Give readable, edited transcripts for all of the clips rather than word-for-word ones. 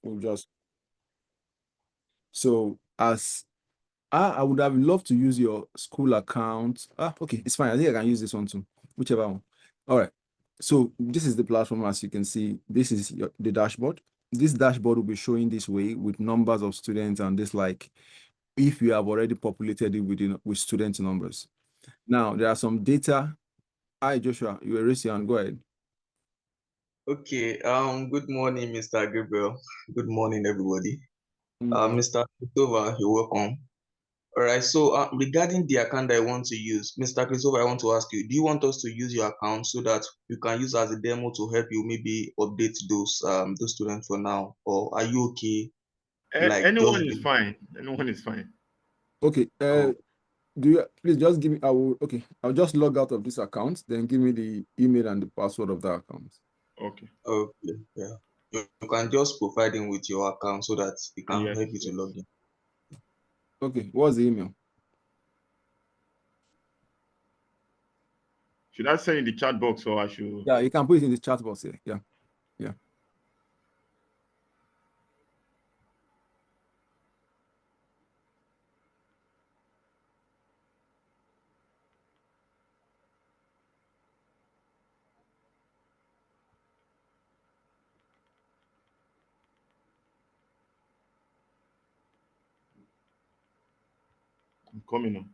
we'll just, so as I would have loved to use your school account. Okay, it's fine. I think I can use this one too, whichever one. All right. So this is the platform. As you can see, this is the dashboard. This dashboard will be showing this way with numbers of students and this, like, if you have already populated it with student numbers. Now there are some data. Hi Joshua, you were raising your hand. Go ahead. Okay. Good morning, Mr. Gabriel. Good morning, everybody. Mm. Mr. Christopher, you're welcome. All right. So, regarding the account that I want to use, Mr. Christopher, I want to ask you: do you want us to use your account so that you can use as a demo to help you maybe update those students for now, or are you okay? Like just Anyone is fine. Anyone is fine. Okay. Do you please just give me? I'll just log out of this account. Then give me the email and the password of that account. Okay. Okay. Yeah. You can just provide him with your account so that he can Yes. help you to log in. Okay. What's the email? Should I send in the chat box or I should? Yeah, you can put it in the chat box here. Yeah. Yeah. I'm coming on.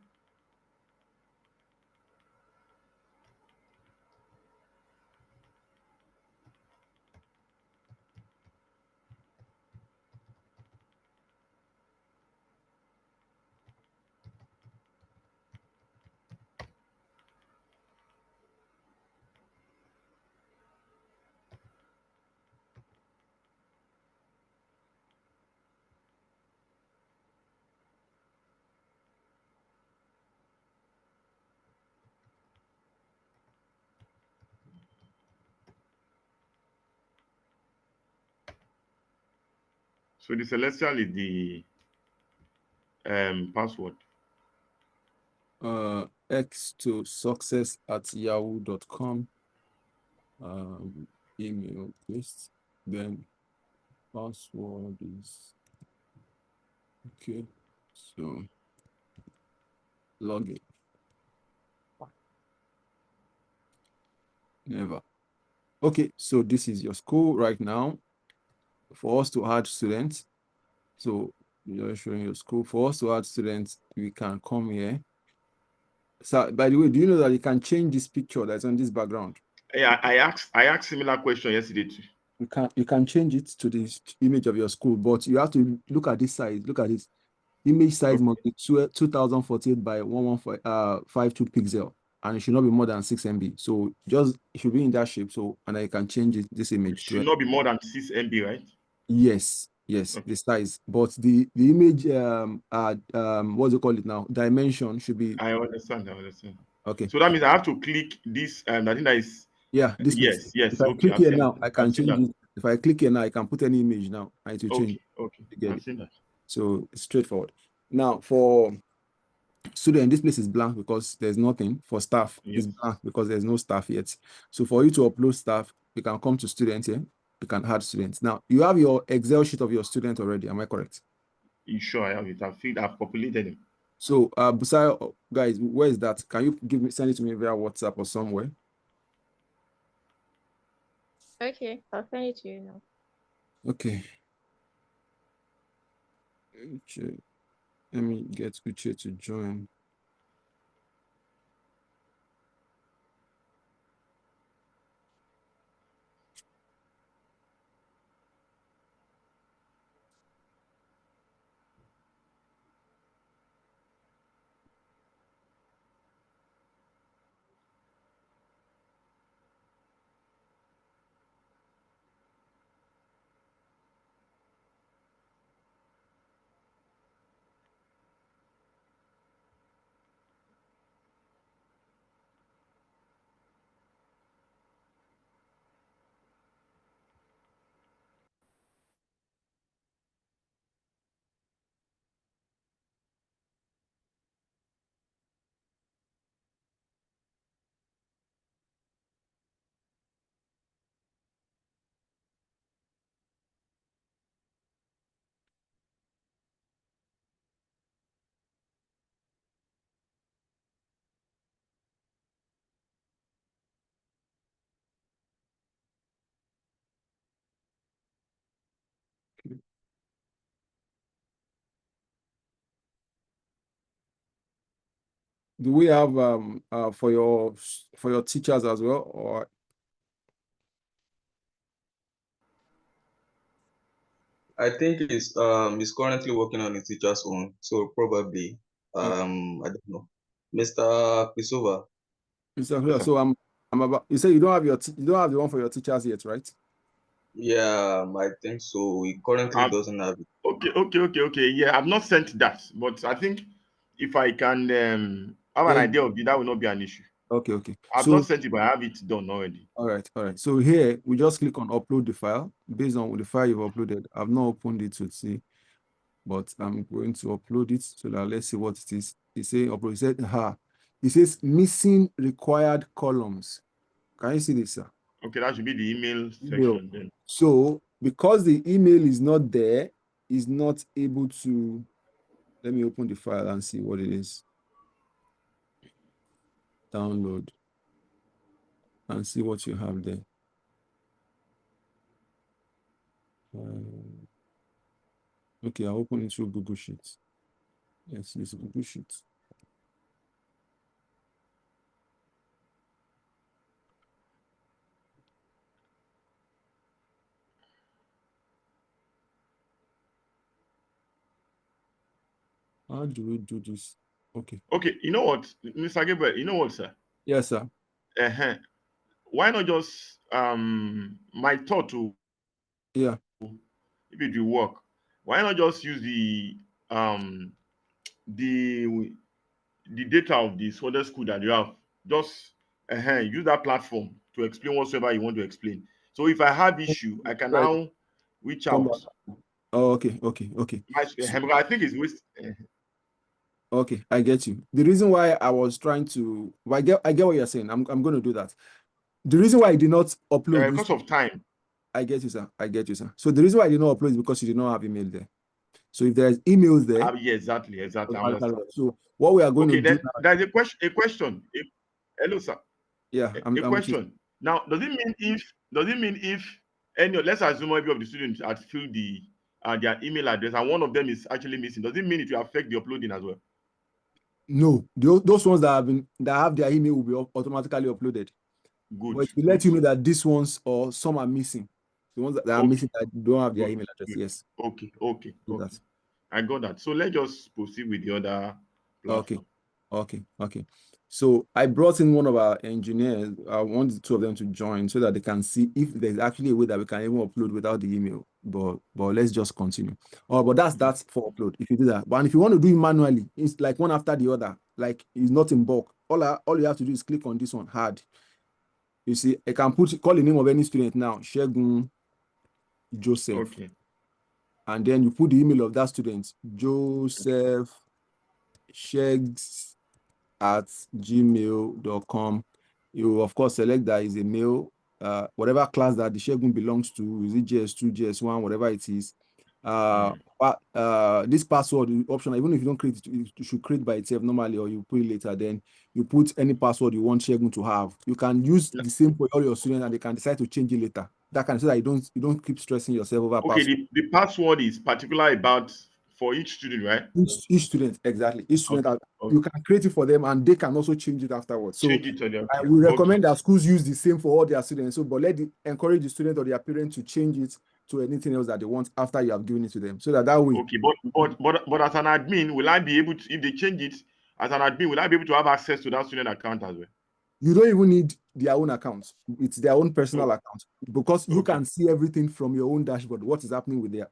So the celestial is the password. X to success@yahoo.com. Email paste. Then password is okay. So login. Never. Okay, so this is your school right now. For us to add students, so you're showing your school. For us to add students, we can come here. So, by the way, do you know that you can change this picture that's on this background? Yeah, I asked similar question yesterday too. You can change it to this image of your school, but you have to look at this size. Look at this. Image size Okay. must be 2048 by 1152 pixel, and it should not be more than 6 MB. So just it should be in that shape. So, and I can change this It image to should not be more than 6 MB, right? yes, Okay. the size, but the image what's it call it now? Dimension should be I understand. I understand. okay. So that means I have to click this. I think that is Yeah, this place. yes. If I Okay, click I've here seen now, I I've can seen change that. it. If I click here now, I can put any image now, and it will change. Okay. You get I've it. seen that. So it's straightforward. Now for student, this place is blank because there's nothing. For staff, it's Yes. blank because there's no staff yet. So for you to upload staff, you can come to students here. You can add students. Now you have your Excel sheet of your student already. Am I correct? You sure I have it? I've populated it. So Busai, guys, where is that? Can you send it to me via WhatsApp or somewhere? Okay, I'll send it to you now. Okay. Let me get Uche to join. Do we have for your teachers as well, or I think he's currently working on his teacher's own, so probably I don't know. Mr. Pisova. Mr. Yes, sir. So I'm about. You say you don't have you don't have the one for your teachers yet, right? Yeah, I think so. He currently doesn't have it. Okay. Yeah, I've not sent that, but I think if I can have an Yeah. idea of it, that will not be an issue. Okay. I've So not sent it, but I have it done already. all right. So here we just click on upload the file based on the file you've uploaded. I've not opened it to see, but I'm going to upload it so that let's see what it is. It say upload. It says missing required columns. Can you see this, sir? Okay, that should be the email Email. section then. So because the email is not there, is not able to. Let me open the file and see what it is. Download and see what you have there. Okay, I'll open it through Google Sheets. Yes, it's Google Sheets. How do we do this? Okay. Okay, you know what, Mr. Gabriel, you know what, sir? Yes, sir. Why not just my thought to Yeah. if it will work, why not just use um the data of the other school that you have, just use that platform to explain whatsoever you want to explain. So if I have issue, I can Right. now reach Come out. back. Oh, okay. Because I think it's waste. Okay, I get you. The reason why I was trying to, well, I get what you're saying. I'm going to do that. The reason why I did not upload this, Because of time. I get you, sir. So the reason why I did not upload is because you did not have email there. So if there's emails there, Yeah, exactly. I understand. so what we are going to do Then now, there's a question. Hello, sir. yeah, A question. Now, does it mean if any, let's assume every of the students had filled their email address and one of them is actually missing, does it mean it will affect the uploading as well? No, those ones that have their email will be automatically uploaded. Good. But to let you know that these ones or some are missing, the ones that are missing that don't have their email address. Yes. Okay. That. I got that. So let's just proceed with the other platform. Okay. So I brought in one of our engineers. I want the two of them to join so that they can see if there's actually a way that we can even upload without the email. But let's just continue. But that's for upload. If you do that, but if you want to do it manually, it's like one after the other. Like it's not in bulk. All you have to do is click on this one hard. You see, I can call the name of any student now, Shegun Joseph. Okay. And then you put the email of that student, Joseph shegs@gmail.com. You of course select that is a male, whatever class that the Shegun belongs to, is it GS2, GS1, whatever it is. This password option, even if you don't create it, you should create by itself normally, or you put it later. Then you put any password you want Shegun to have. You can use the same for all your students, and they can decide to change it later. That can, so that you don't keep stressing yourself over password. Okay, the password is particular about for each student, right? Each student, exactly. Each student, you can create it for them, and they can also change it afterwards. So change it to them. I would recommend that schools use the same for all their students. So, but encourage the student or their parent to change it to anything else that they want after you have given it to them, so that way. Okay, but as an admin, will I be able to, if they change it as an admin, will I be able to have access to that student account as well? You don't even need their own account. It's their own personal account, because you can see everything from your own dashboard. What is happening with the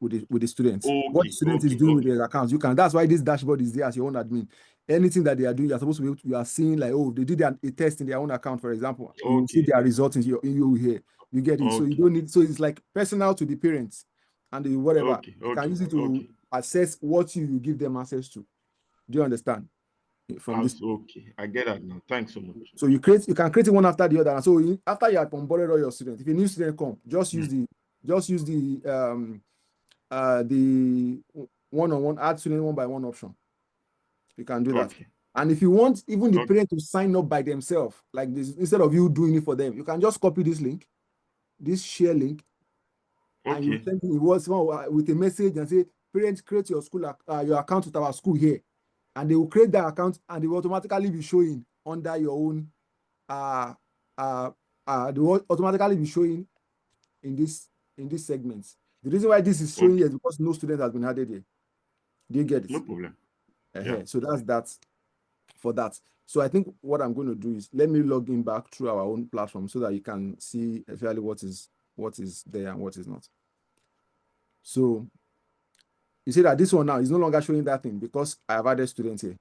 students? What the student is doing with their accounts. You can. That's why this dashboard is there as your own admin. Anything that they are doing, you're supposed to be able to, you are seeing like, oh, they did a test in their own account, for example. You see their results in you here. You get it. So you don't need. So it's like personal to the parents and the whatever. You can use it to assess what you give them access to. Do you understand? From this. Okay, I get that now. Thanks so much. So you can create it one after the other. And so after you have onboarded all your students, if a new student come, just use the one-on-one add student one by one option. You can do that. And if you want even the parent to sign up by themselves, like this, instead of you doing it for them, you can just copy this link, this share link, and you send it with a message and say, parents, create your account with our school here. and they will create that account, and they will automatically be showing under your own. They will automatically be showing in this segment. The reason why this is showing here is because no student has been added here. Do you get it? No problem. Yeah. So that's that for that. So I think what I'm going to do is let me log in back through our own platform so that you can see exactly what is there and what is not. So you see that this one now is no longer showing that thing because I have added students here.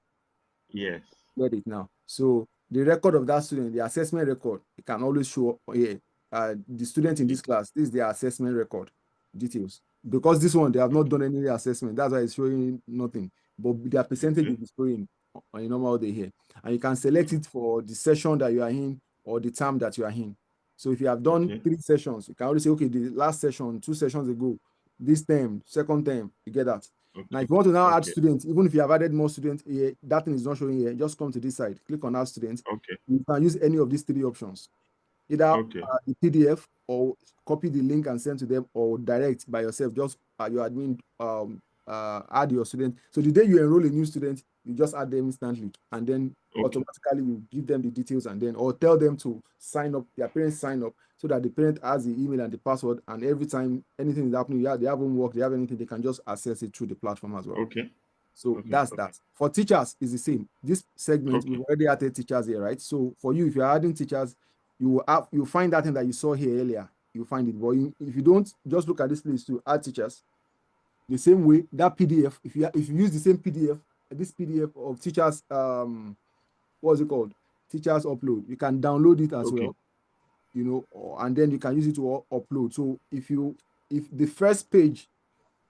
Yes. Get it now. So the record of that student, the assessment record, it can always show here. The student in this class, this is their assessment record details. Because this one, they have not done any assessment. That's why it's showing nothing. But their percentage is showing on a normal day here. And you can select it for the session that you are in or the term that you are in. So if you have done 3 sessions, you can always say, okay, the last session, 2 sessions ago, this term, second term, you get that. Now, if you want to now add students, even if you have added more students here, that thing is not showing here. Just come to this side, click on add students. You can use any of these 3 options. Either the PDF or copy the link and send to them, or direct by yourself. Just your admin add your student. So the day you enroll a new student, you just add them instantly, and then automatically you give them the details, and then or tell them to sign up. Their parents sign up so that the parent has the email and the password, and every time anything is happening, they have homework, they have anything, they can just access it through the platform as well. So that's that. For teachers, is the same. This segment, we've already added teachers here, right? So for you, if you're adding teachers, you find that thing that you saw here earlier. You find it. But if you don't, just look at this place to add teachers. The same way, that PDF, if you use the same PDF, this PDF of teachers, what's it called? Teachers upload. You can download it as well, and then you can use it to upload. So if the first page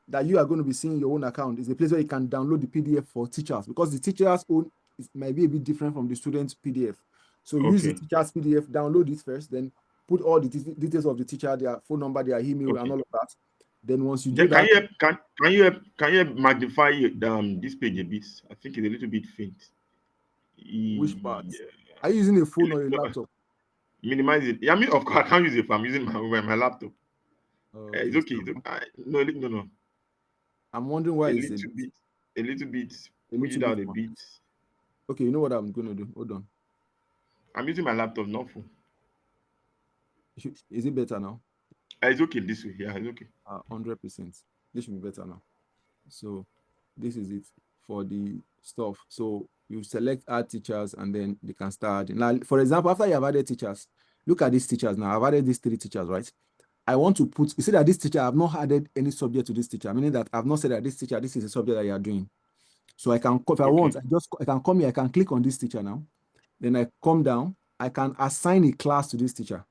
that you are going to be seeing your own account is the place where you can download the PDF for teachers, because the teachers own might be a bit different from the student's PDF. So use the teacher's PDF, download it first, then put all the details of the teacher, their phone number, their email, and all of that. Then once you do that, can you magnify this page a bit? I think it's a little bit faint. Which part? Are you using a phone or a laptop? Minimize it. Yeah, I mean, of course, I can't use it if I'm using my laptop. It's okay. No. I'm wondering why a little bit. Push it out a bit. Okay, you know what I'm going to do? Hold on. I'm using my laptop, not phone. Is it better now? It's okay this way. Yeah, it's okay. 100%. This should be better now. So this is it for the stuff. So you select add teachers, and then they can start. Now, for example, after you have added teachers, look at these teachers now. I've added these 3 teachers, right? I want to put, you see that this teacher, I've not added any subject to this teacher, meaning that I've not said that this teacher, this is a subject that you are doing. So I can, if I want, I can come here, I can click on this teacher now. Then I come down, I can assign a class to this teacher.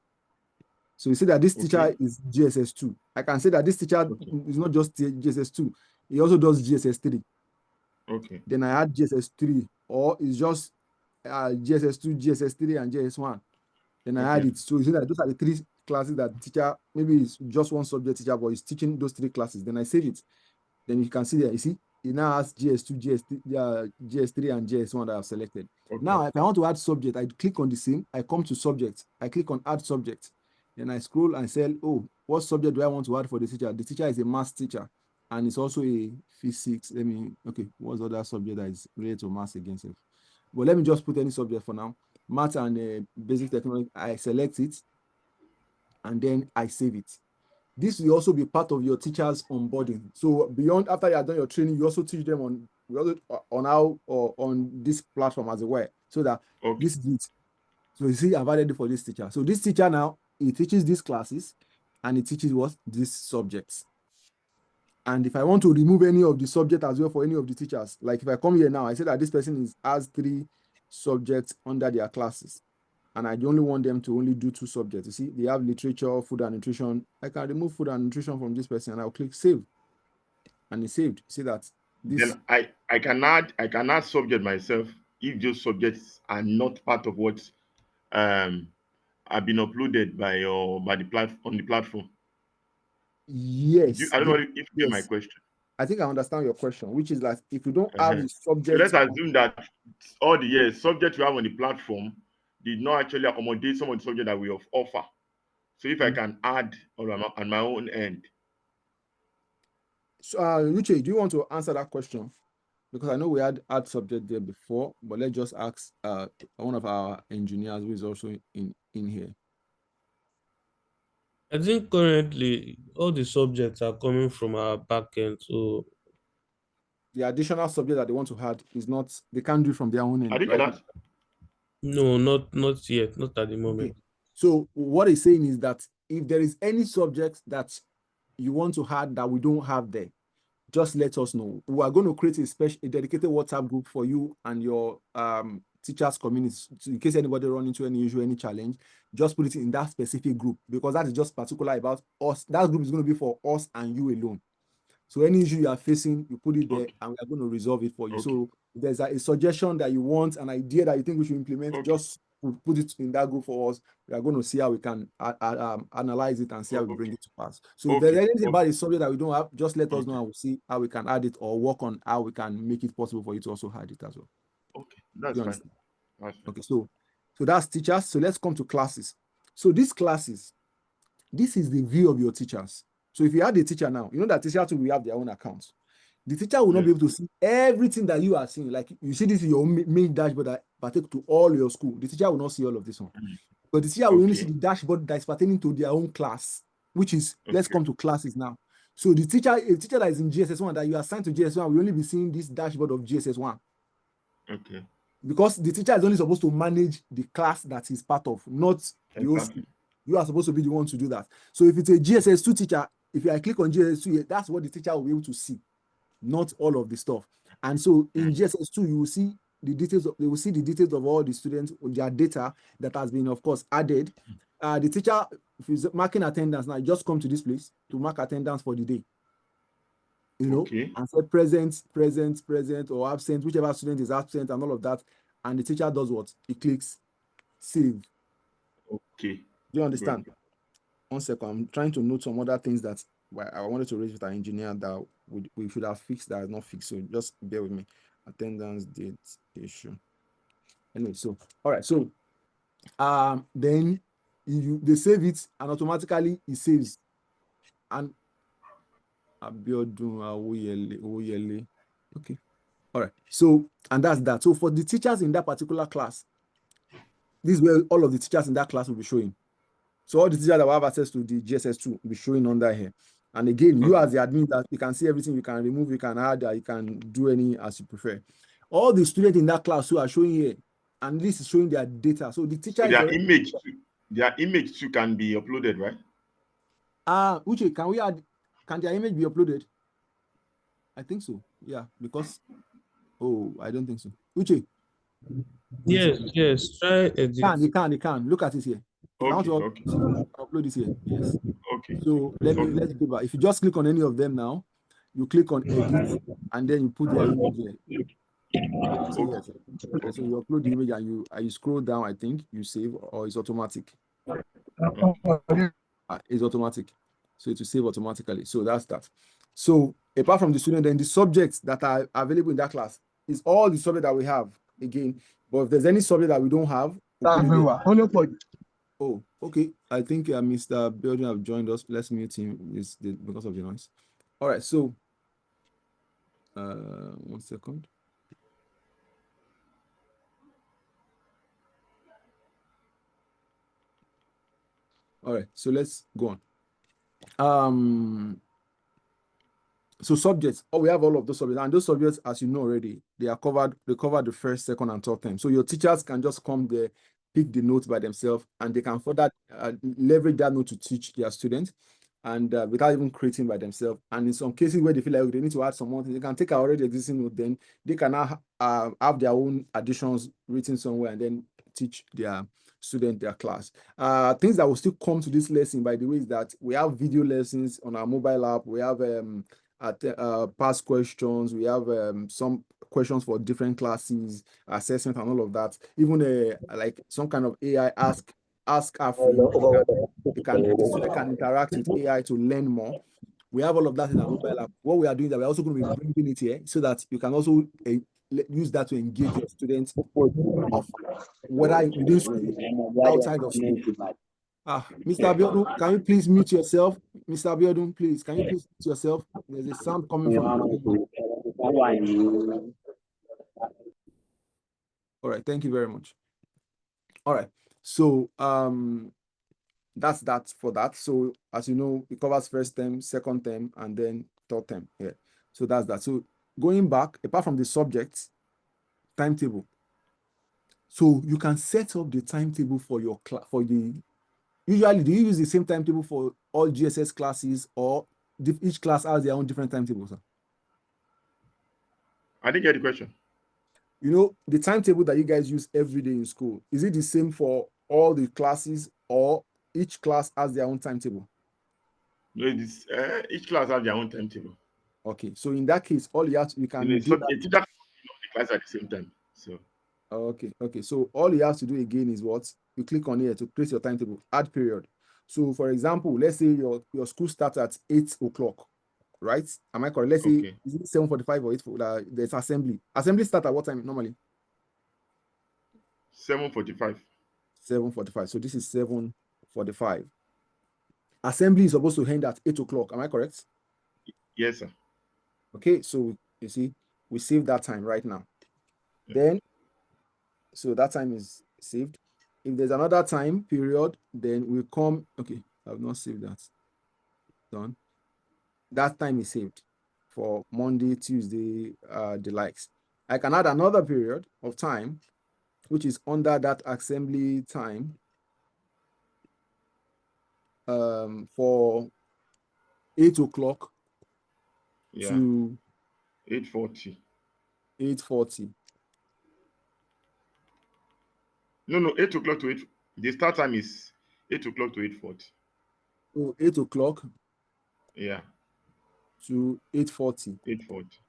So you see that this teacher is GSS2. I can say that this teacher is not just GSS2, he also does GSS3. Then I add GSS3, or it's just GSS2, GSS3, and GS1. Then I add it. So you see that those are the 3 classes that teacher, maybe it's just one subject teacher, but he's teaching those 3 classes. Then I save it. Then you can see there, you see, it now has GS2, GS3, and GS1 that I've selected. Now, if I want to add subject, I click on the same, I come to subject, I click on add subject. Then I scroll and say, oh, what subject do I want to add for the teacher? The teacher is a math teacher, and it's also a physics. What's the other subject that is related to math against it? But let me just put any subject for now. Math and basic technology. I select it, and then I save it. This will also be part of your teacher's onboarding. So beyond, after you have done your training, you also teach them on this platform as well, so that this is it. So you see, I've added it for this teacher. So this teacher now, he teaches these classes, and he teaches these subjects. And if I want to remove any of the subject as well for any of the teachers, like if I come here now, I say that this person has 3 subjects under their classes, and I only want them to only do 2 subjects. You see, they have literature, food and nutrition. I can remove food and nutrition from this person, and I'll click save, and it's saved. See that this. Then I can add subject myself if those subjects are not part of what have been uploaded by the platform. Yes. I don't know if you get my question. I think I understand your question, which is that if you don't have the subject, so let's assume that all the subjects we have on the platform did not actually accommodate some of the subjects that we offer. So if I can add on my own end. So, Uche, do you want to answer that question? because I know we had art subject there before, but let's just ask one of our engineers who is also in here. I think currently all the subjects are coming from our backend, so The additional subject that they want to add is not, they can't do it from their own I end, didn't get right? that. no, not yet, not at the Okay. moment. So what he's saying is that if there is any subject that you want to add that we don't have there, just let us know. We are going to create a dedicated WhatsApp group for you and your teachers community. So in case anybody run into any issue, any challenge, just put it in that specific group, because that is just particular about us. That group is going to be for us and you alone. So any issue you are facing, you put it there, Okay. and we are going to resolve it for you. Okay. So if there's a suggestion that you want, an idea that you think we should implement, Okay. just put it in that group for us. We are going to see how we can analyze it and see how we bring it to pass. So if there's Okay. anything about Okay. the subject that we don't have, just let us know, Okay. and we'll see how we can add it or work on how we can make it possible for you to also add it as well. Okay. That's You fine. understand? That's fine. Okay, so that's teachers. So let's come to classes. So these classes, this is the view of your teachers. So if you add a teacher now, you know that teachers will have their own accounts. The teacher will not be Yes. able to see everything that you are seeing. Like you see this in your main dashboard that pertains to all your school. The teacher will not see all of this one. But the teacher will only see Okay. the dashboard that is pertaining to their own class, which is, let's Okay. come to classes now. So the teacher, a teacher that is in GSS1, that you assign to GSS1, will only be seeing this dashboard of GSS1. Okay. Because the teacher is only supposed to manage the class that he's part of, not the whole school. Exactly. You are supposed to be the one to do that. So if it's a GSS2 teacher, if I click on GSS2, that's what the teacher will be able to see, not all of the stuff. And so in GSS2, you will see the details of, they will see the details of all the students, their data that has been, of course, added. The teacher, if he's marking attendance now, just come to this place to mark attendance for the day. You know, Okay. and say present, or absent, whichever student is absent, and all of that. And the teacher does what? He clicks save. Okay. Do you understand? Good. 1 second, I'm trying to note some other things that I wanted to raise with our engineer that we should have fixed that is not fixed. So just bear with me. Attendance date issue. Anyway, so all right, so then they save it and automatically it saves. And Abiodun Awoyele. Okay. All right. So, and that's that. So for the teachers in that particular class, this is where all of the teachers in that class will be showing. So all the teachers that will have access to the GSS2 will be showing under here. And again, you as the admin, that you can see everything, you can remove, you can add, you can do any as you prefer. All the students in that class who are showing here, and this is showing their data. So the teacher So is their already, image too can be uploaded, right? Uche, can their image be uploaded? I think so. Yeah, because I don't think so. Uche. Yes, try edit. You can. Look at it here. If I want to Okay. upload this here, yes. Okay. So let's go back. If you just click on any of them now, you click on edit, and then you put their image here. So yes. So you upload the image and you scroll down, I think you save, or it's automatic. It's automatic. So it will save automatically. So that's that. So apart from the student, then the subjects that are available in that class is all the subject that we have again. But if there's any subject that we don't have, we'll put it there. Oh, okay. I think Mr. Building have joined us. Let's mute him because of the noise. All right. So, 1 second. All right. So let's go on. So subjects. We have all of those subjects, and those subjects, as you know already, they cover the first, second, and third term. So your teachers can just come there, pick the notes by themselves, and they can further leverage that note to teach their students, and without even creating by themselves. And in some cases where they feel like they need to add some more things, they can take our already existing note, then they can now have their own additions written somewhere, and then teach their student their class. Things that will still come to this lesson, by the way, is that we have video lessons on our mobile app. We have past questions. We have some questions for different classes, assessment, and all of that. Even like some kind of AI ask Afrilearn. The student can interact with AI to learn more. We have all of that in our mobile app. What we are doing, that we're also going to be bringing it here so that you can also use that to engage your students, of whether within school, outside of school. Mr. Abiodun, can you please mute yourself? Mr. Abiodun, please, can you please mute yourself? There's a sound coming from you. All right, thank you very much. All right, so that's that for that. So as you know, it covers first term, second term, and then third term. Yeah, so that's that. So going back, apart from the subjects, timetable. So you can set up the timetable for your class for the. Usually, do you use the same timetable for all GSS classes, or each class has their own different timetables? I didn't get the question. You know, the timetable that you guys use every day in school, is it the same for all the classes, or each class has their own timetable? No, this, each class has their own timetable. Okay, so in that case, all you have to, you You know, can it's do not, that. a teacher can do the class at the same time. So Okay. So all you have to do again is what? You click on here to create your timetable, add period. So for example, let's say your school starts at 8 o'clock, right? Am I correct? Let's say, okay, is it 7:45 or 8? There's assembly. Assembly start at what time normally? 7:45. 7:45. So this is 7:45. Assembly is supposed to end at 8 o'clock. Am I correct? Yes, sir. Okay, so you see, we save that time right now. Yeah. Then, so that time is saved. If there's another time period, then we come. Okay, I've not saved that. Done. That time is saved for Monday, Tuesday, the likes. I can add another period of time, which is under that assembly time, for 8 o'clock Yeah, to 8:40. 8:40. No, 8 o'clock to 8. The start time is 8 o'clock to 8:40. So 8 o'clock Yeah, to 8:40. 8:40.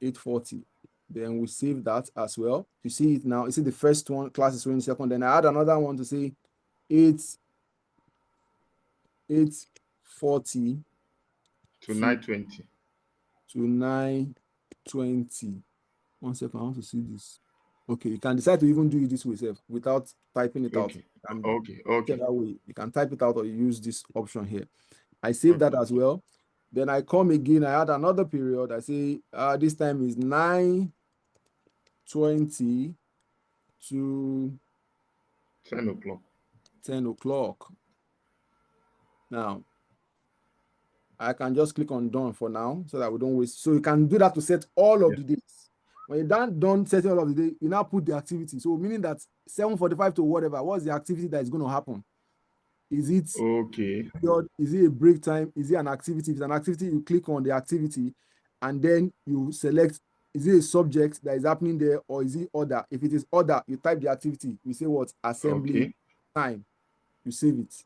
8:40. Then we save that as well. You see it now. You see the first one, class is 20 seconds. Then I add another one to say 8:40 to 9:20. to 9:20. 1 second, I want to see this. Okay, you can decide to even do it this way, self, without typing it out. Okay, And okay. that way, you can type it out or you use this option here. I save that as well. Then I come again, I add another period. I say this time is 9:20 to 10 o'clock. 10 o'clock. Now, I can just click on done for now so that we don't waste. So you can do that to set all of the days. When you're done setting all of the day, you now put the activity. So meaning that 7:45 to whatever, what's the activity that is going to happen? Is it Okay, period? Is it a break time? Is it an activity? If it's an activity, you click on the activity and then you select, is it a subject that is happening there, or is it order? If it is order, you type the activity. You say what? Assembly okay, time. You save it.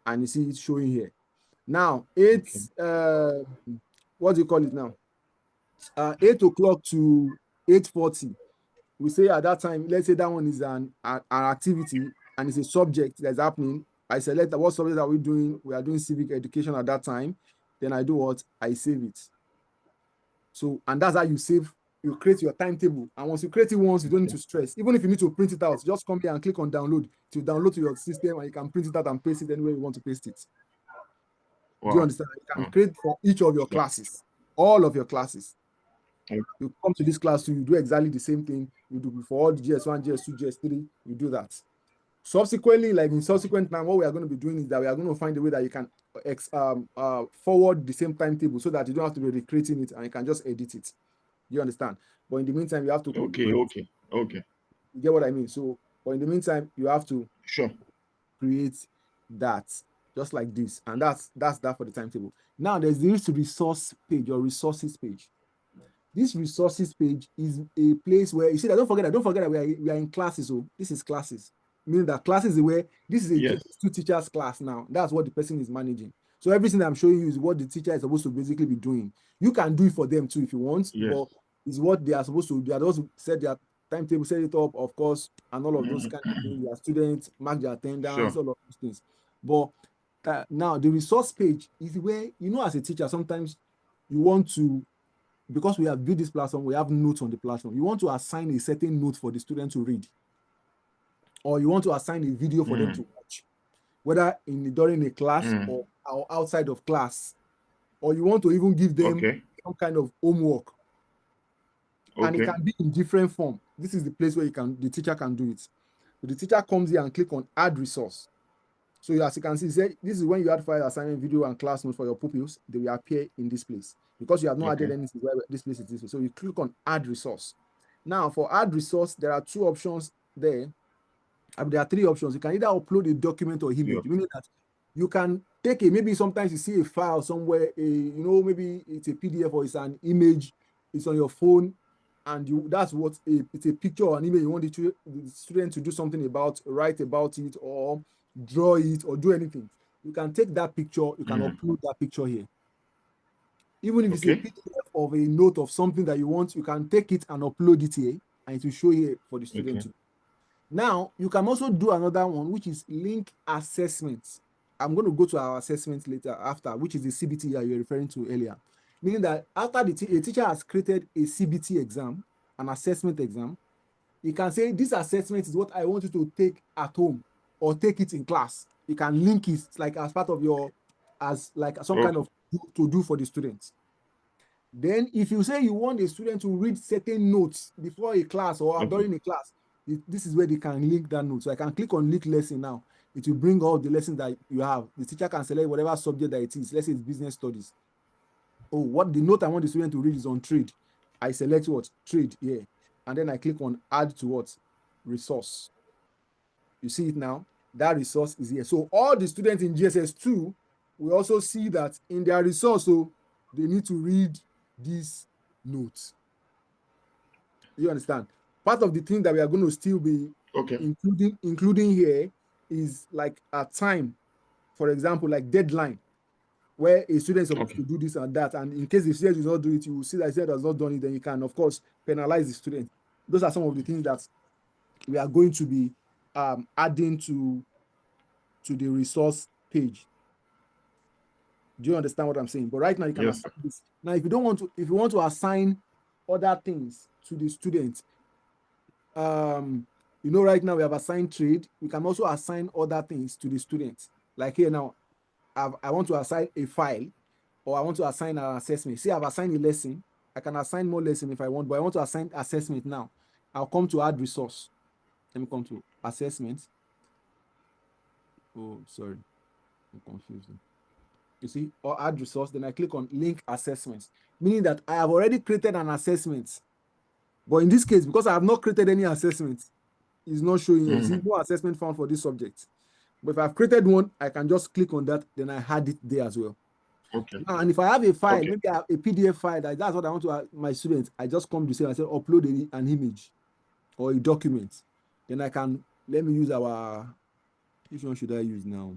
And you see it showing here. Now, 8, okay. what do you call it now? 8 o'clock to 8:40. We say at that time, let's say that one is an activity and it's a subject that's happening. I select what subject are we doing? We are doing civic education at that time. Then I do what? I save it. So, and that's how you save, you create your timetable. And once you create it once, you don't need to stress. Even if you need to print it out, just come here and click on download to download to your system, and you can print it out and paste it anywhere you want to paste it. Wow. Do you understand? You can Wow. create for each of your classes, all of your classes. Okay. You come to this class, so you do exactly the same thing you do before all the GS1, GS2, GS3, you do that. Subsequently, like in subsequent time, what we are going to be doing is that we are going to find a way that you can forward the same timetable so that you don't have to be recreating it and you can just edit it. You understand? But in the meantime, you have to Okay. You get what I mean? So, but in the meantime, you have to Sure. create that just like this, and that's that for the timetable. Now there's the resource page or resources page. This resources page is a place where you see that don't forget that we are in classes. So this is classes, meaning that classes is where this is a Yes. two teachers class. Now that's what the person is managing. So everything that I'm showing you is what the teacher is supposed to basically be doing. You can do it for them too if you want, Yes. but it's what they are supposed to do. They are those who set their timetable, set it up, of course, and all of those kind of things. Their students mark their attendance, Sure. all of those things. But now the resource page is where, you know, as a teacher, sometimes you want to, because we have built this platform, we have notes on the platform. You want to assign a certain note for the student to read, or you want to assign a video for them to watch, whether during a class or outside of class, or you want to even give them some kind of homework. And it Okay. can be in different form. This is the place where the teacher can do it. So the teacher comes here and click on add resource. So as you can see, this is when you add file assignment, video, and class notes for your pupils. They will appear in this place because you have not added anything. Where this place is this way. So you click on add resource. Now for add resource, there are two options there. There are three options. You can either upload a document or image, meaning that you can take maybe sometimes you see a file somewhere, maybe it's a PDF or it's an image, it's on your phone, and that's what it's a picture or an image you want the student to do something about, write about it, or draw it, or do anything. You can take that picture, you can upload that picture here. Even if it's a PDF of a note of something that you want, you can take it and upload it here, and it will show here for the student to. Now, you can also do another one, which is link assessments. I'm going to go to our assessment later after, which is the CBT that you're referring to earlier. Meaning that after a teacher has created a CBT exam, an assessment exam, you can say, this assessment is what I want you to take at home or take it in class. You can link it like as part of some kind of to do for the students. Then if you say you want a student to read certain notes before a class or during a class, this is where they can link that note. So I can click on link lesson now. It will bring all the lessons that you have. The teacher can select whatever subject that it is. Let's say it's business studies. Oh, what the note I want the student to read is on trade. I select what? Trade here. And then I click on add to what? Resource. You see it now? That resource is here. So all the students in GSS2 will also see that in their resource, so they need to read these notes. You understand? Part of the thing that we are going to still be including here is like a time, for example, like deadline, where a student is supposed to do this and that. And in case the student does not do it, you will see that the student has not done it, then you can, of course, penalize the student. Those are some of the things that we are going to be adding to the resource page. Do you understand what I'm saying? But right now you can assign this. Now, if you want to assign other things to the student, right now we have assigned trade. We can also assign other things to the students. Like here now, I want to assign a file, or I want to assign an assessment. See, I've assigned a lesson. I can assign more lesson if I want, but I want to assign assessment now. I'll come to add resource. Let me come to assessment. Oh, sorry. I'm confused. You see, or add resource, then I click on link assessments, meaning that I have already created an assessment. But in this case, because I have not created any assessment, it's not showing here. See, no assessment found for this subject. But if I've created one, I can just click on that, then I had it there as well. Now, and if I have a file, maybe I have a PDF file, that's what I want to ask my students, I just come to say, I say, upload an image or a document. Then I can, let me use which one should I use now?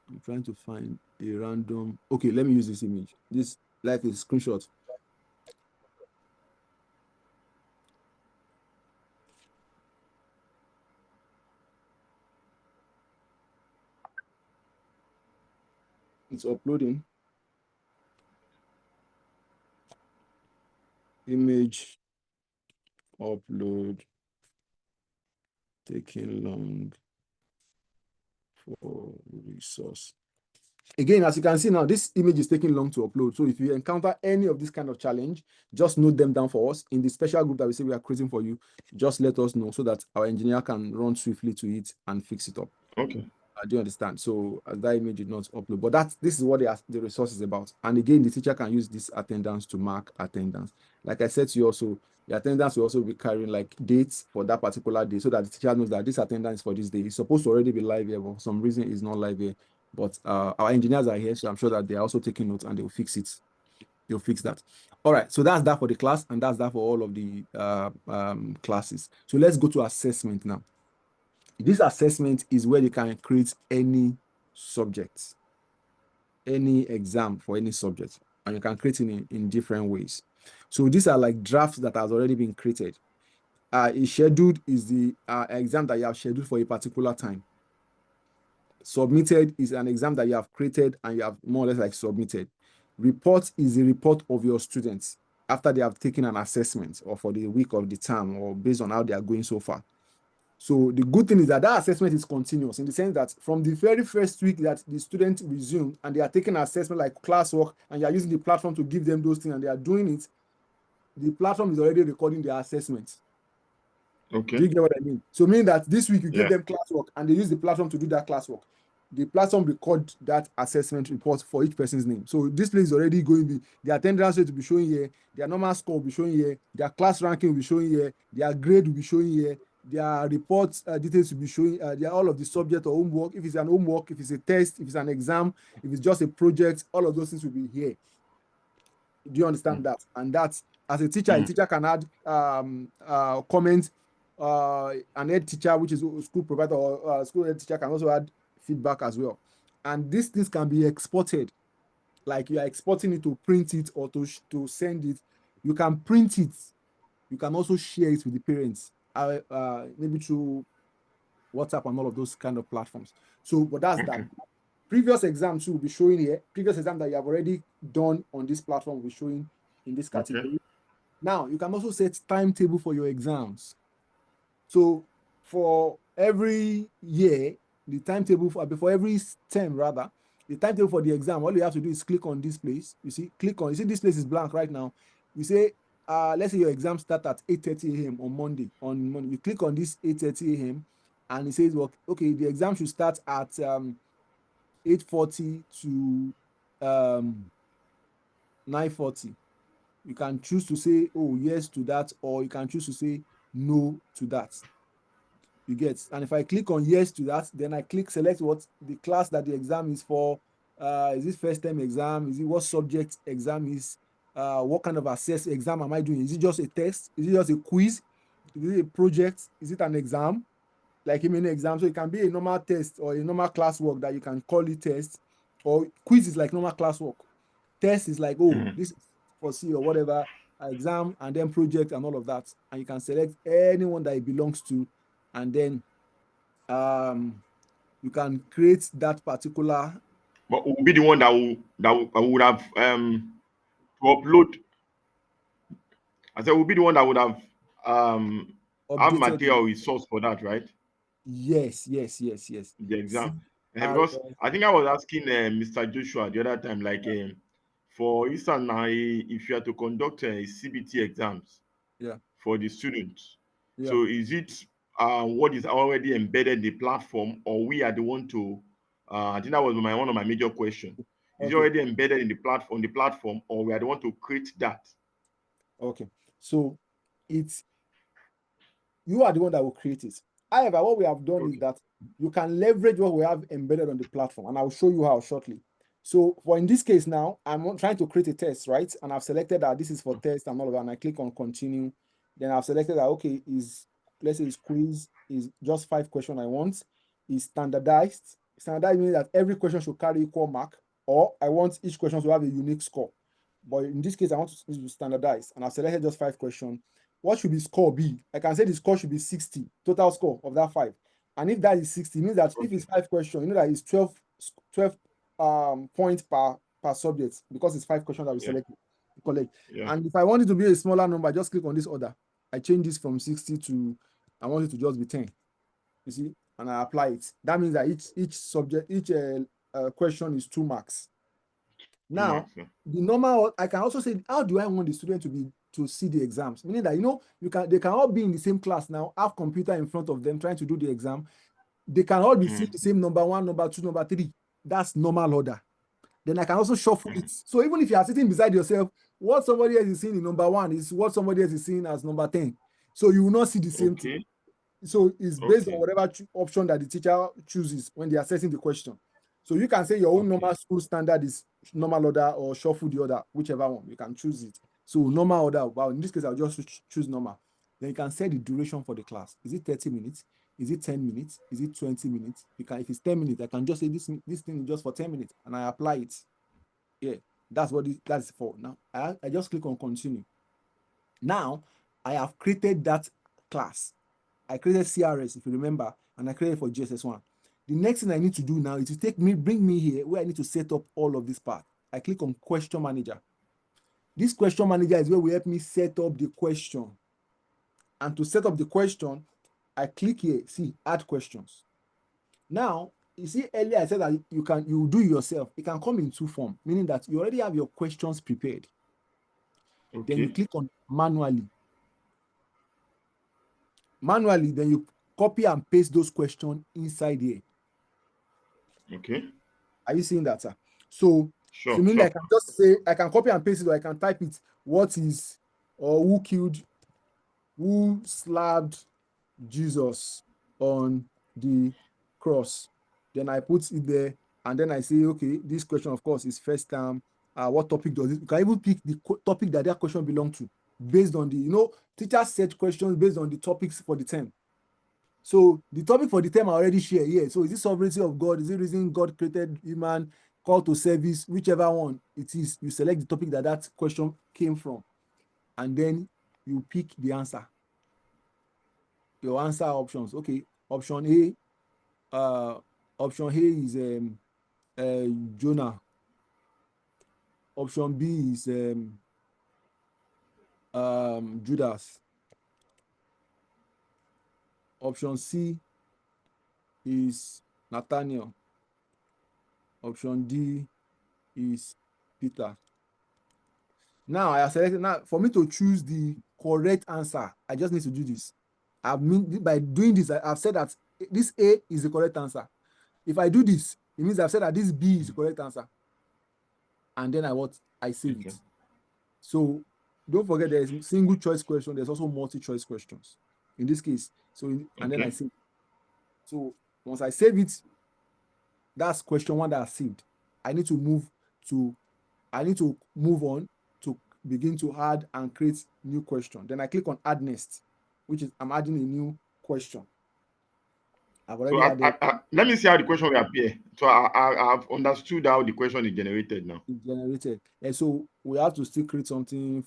I'm trying to find a random. Okay, let me use this image. This like a screenshot. It's uploading. Image upload taking long for resource. Again, as you can see now, this image is taking long to upload. So if you encounter any of this kind of challenge, just note them down for us in the special group that we say we are creating for you. Just let us know so that our engineer can run swiftly to it and fix it up. Okay. I do understand. So that image did not upload, but this is what the resource is about. And again, the teacher can use this attendance to mark attendance. Like I said to you also, the attendance will also be carrying like dates for that particular day so that the teacher knows that this attendance for this day is supposed to already be live here, but for some reason it's not live here. But our engineers are here, so I'm sure that they're also taking notes and they'll fix it. They'll fix that. All right, so that's that for the class, and that's that for all of the classes. So let's go to assessment now. This assessment is where you can create any subject, any exam for any subject, and you can create it in different ways. So these are like drafts that has already been created. A scheduled is the exam that you have scheduled for a particular time. Submitted is an exam that you have created and you have more or less like submitted. Report is a report of your students after they have taken an assessment or for the week of the term or based on how they are going so far. So the good thing is that assessment is continuous in the sense that from the very first week that the students resume and they are taking assessment like classwork and you are using the platform to give them those things and they are doing it, the platform is already recording their assessment. Okay. Do you get what I mean? So meaning that this week you give them classwork and they use the platform to do that classwork. The platform record that assessment report for each person's name. So this place is already going to be, the attendance rate will be showing here, their normal score will be showing here, their class ranking will be showing here, their grade will be showing here, their report details will be showing, all of the subject or homework, if it's an homework, if it's a test, if it's an exam, if it's just a project, all of those things will be here. Do you understand that? And that's, as a teacher can add comments. An head teacher, which is a school provider or school head teacher, can also add feedback as well. And this can be exported, like you are exporting it to print it or to send it. You can print it. You can also share it with the parents, maybe through WhatsApp and all of those kind of platforms. So, but that's that. Previous exams will be showing here. Previous exam that you have already done on this platform will be showing in this category. Okay. Now, you can also set timetable for your exams. So for every year, the timetable for every term rather, the timetable for the exam, all you have to do is click on this place. You see, you see this place is blank right now. You say, let's say your exam start at 8:30 a.m. on Monday. You click on this 8:30 a.m. and it says, well, okay, the exam should start at 8:40 to 9:40. You can choose to say, oh, yes to that, or you can choose to say no to that. You get, and if I click on yes to that, then I select what the class that the exam is for. Is it first term exam? Is it what subject exam is? What kind of exam am I doing? Is it just a test? Is it just a quiz? Is it a project? Is it an exam? Like a mini exam. So it can be a normal test or a normal classwork that you can call it test, or quiz is like normal classwork. Test is like, this is for C or whatever, exam, and then project and all of that. And you can select anyone that it belongs to, and then you can create that particular. But will be the one that would have to upload. I said will be the one that would have have material resource for that, right? Yes. The exam. Because I think I was asking Mr. Joshua the other time, like for instance now, if you are to conduct CBT exams for the students, so is it what is already embedded in the platform, or we are the one to I think that was one of my major questions. Is it already embedded in the platform, or we are the one to create that? Okay, so you are the one that will create it. However, what we have done is that you can leverage what we have embedded on the platform, and I'll show you how shortly. So for in this case now, I'm trying to create a test, right? And I've selected that this is for test and all of that, and I click on continue. Then I've selected that, okay, let's say it's quiz, is just 5 questions I want, is standardized. Standardized means that every question should carry equal mark, or I want each question to have a unique score. But in this case, I want to standardize, and I've selected just 5 questions. What should the score be? I can say the score should be 60, total score of that 5. And if that is 60, it means that if it's 5 questions, you know that it's 12 points per subject, because it's 5 questions that we selected. And if I want it to be a smaller number, just click on this order. I change this from 60 to, I want it to just be 10. You see, and I apply it. That means that each question is 2 marks. Now, the normal, I can also say, how do I want the student to see the exams? Meaning that, they can all be in the same class now, have computer in front of them trying to do the exam. They can all be seeing the same number 1, number 2, number 3. That's normal order. Then I can also shuffle it. So even if you are sitting beside yourself, what somebody else is seeing in number 1 is what somebody else is seeing as number 10. So you will not see the same thing. So it's based on whatever option that the teacher chooses when they are assessing the question. So you can say your own normal school standard is normal order or shuffle the order, whichever one, you can choose it. So normal order, but in this case, I'll just choose normal. Then you can set the duration for the class. Is it 30 minutes? Is it 10 minutes? Is it 20 minutes? If it's 10 minutes, I can just say this thing is just for 10 minutes and I apply it. Yeah, that's what that's for. Now, I just click on continue. Now, I have created that class. I created CRS, if you remember, and I created for GSS1. The next thing I need to do now is to bring me here where I need to set up all of this part. I click on question manager. This question manager is where will help me set up the question. And to set up the question, I click here, see, add questions. Now, you see earlier I said that you do it yourself. It can come in two forms, meaning that you already have your questions prepared. Okay. Then you click on manually. Manually, then you copy and paste those questions inside here. Okay. Are you seeing that, sir? So, Sure. so meaning Sure. I can just say, I can copy and paste it, or I can type it, what is, or who slapped Jesus on the cross? Then I put it there, and then I say, okay, this question, of course, is first time. What topic does it? You can even pick the topic that question belongs to, based on the, teachers set questions based on the topics for the term. So the topic for the term I already share here. So is it sovereignty of God? Is it reason God created human, call to service? Whichever one it is, you select the topic that question came from, and then you pick the answer. Your answer options. Okay, option A is Jonah. Option B is Judas. Option C is Nathaniel. Option D is Peter. Now I have selected. Now for me to choose the correct answer, I just need to do this. By doing this, I've said that this A is the correct answer. If I do this, it means I've said that this B is the correct answer. And then I save it. So don't forget there's single choice question. There's also multi-choice questions. In this case, then I save. So once I save it, that's question one that I saved. I need to move on to begin to add and create new question. Then I click on add next, which is I'm adding a new question. I've already added. Let me see how the question will appear. So I've understood how the question is generated now. It's generated. And so we have to still create something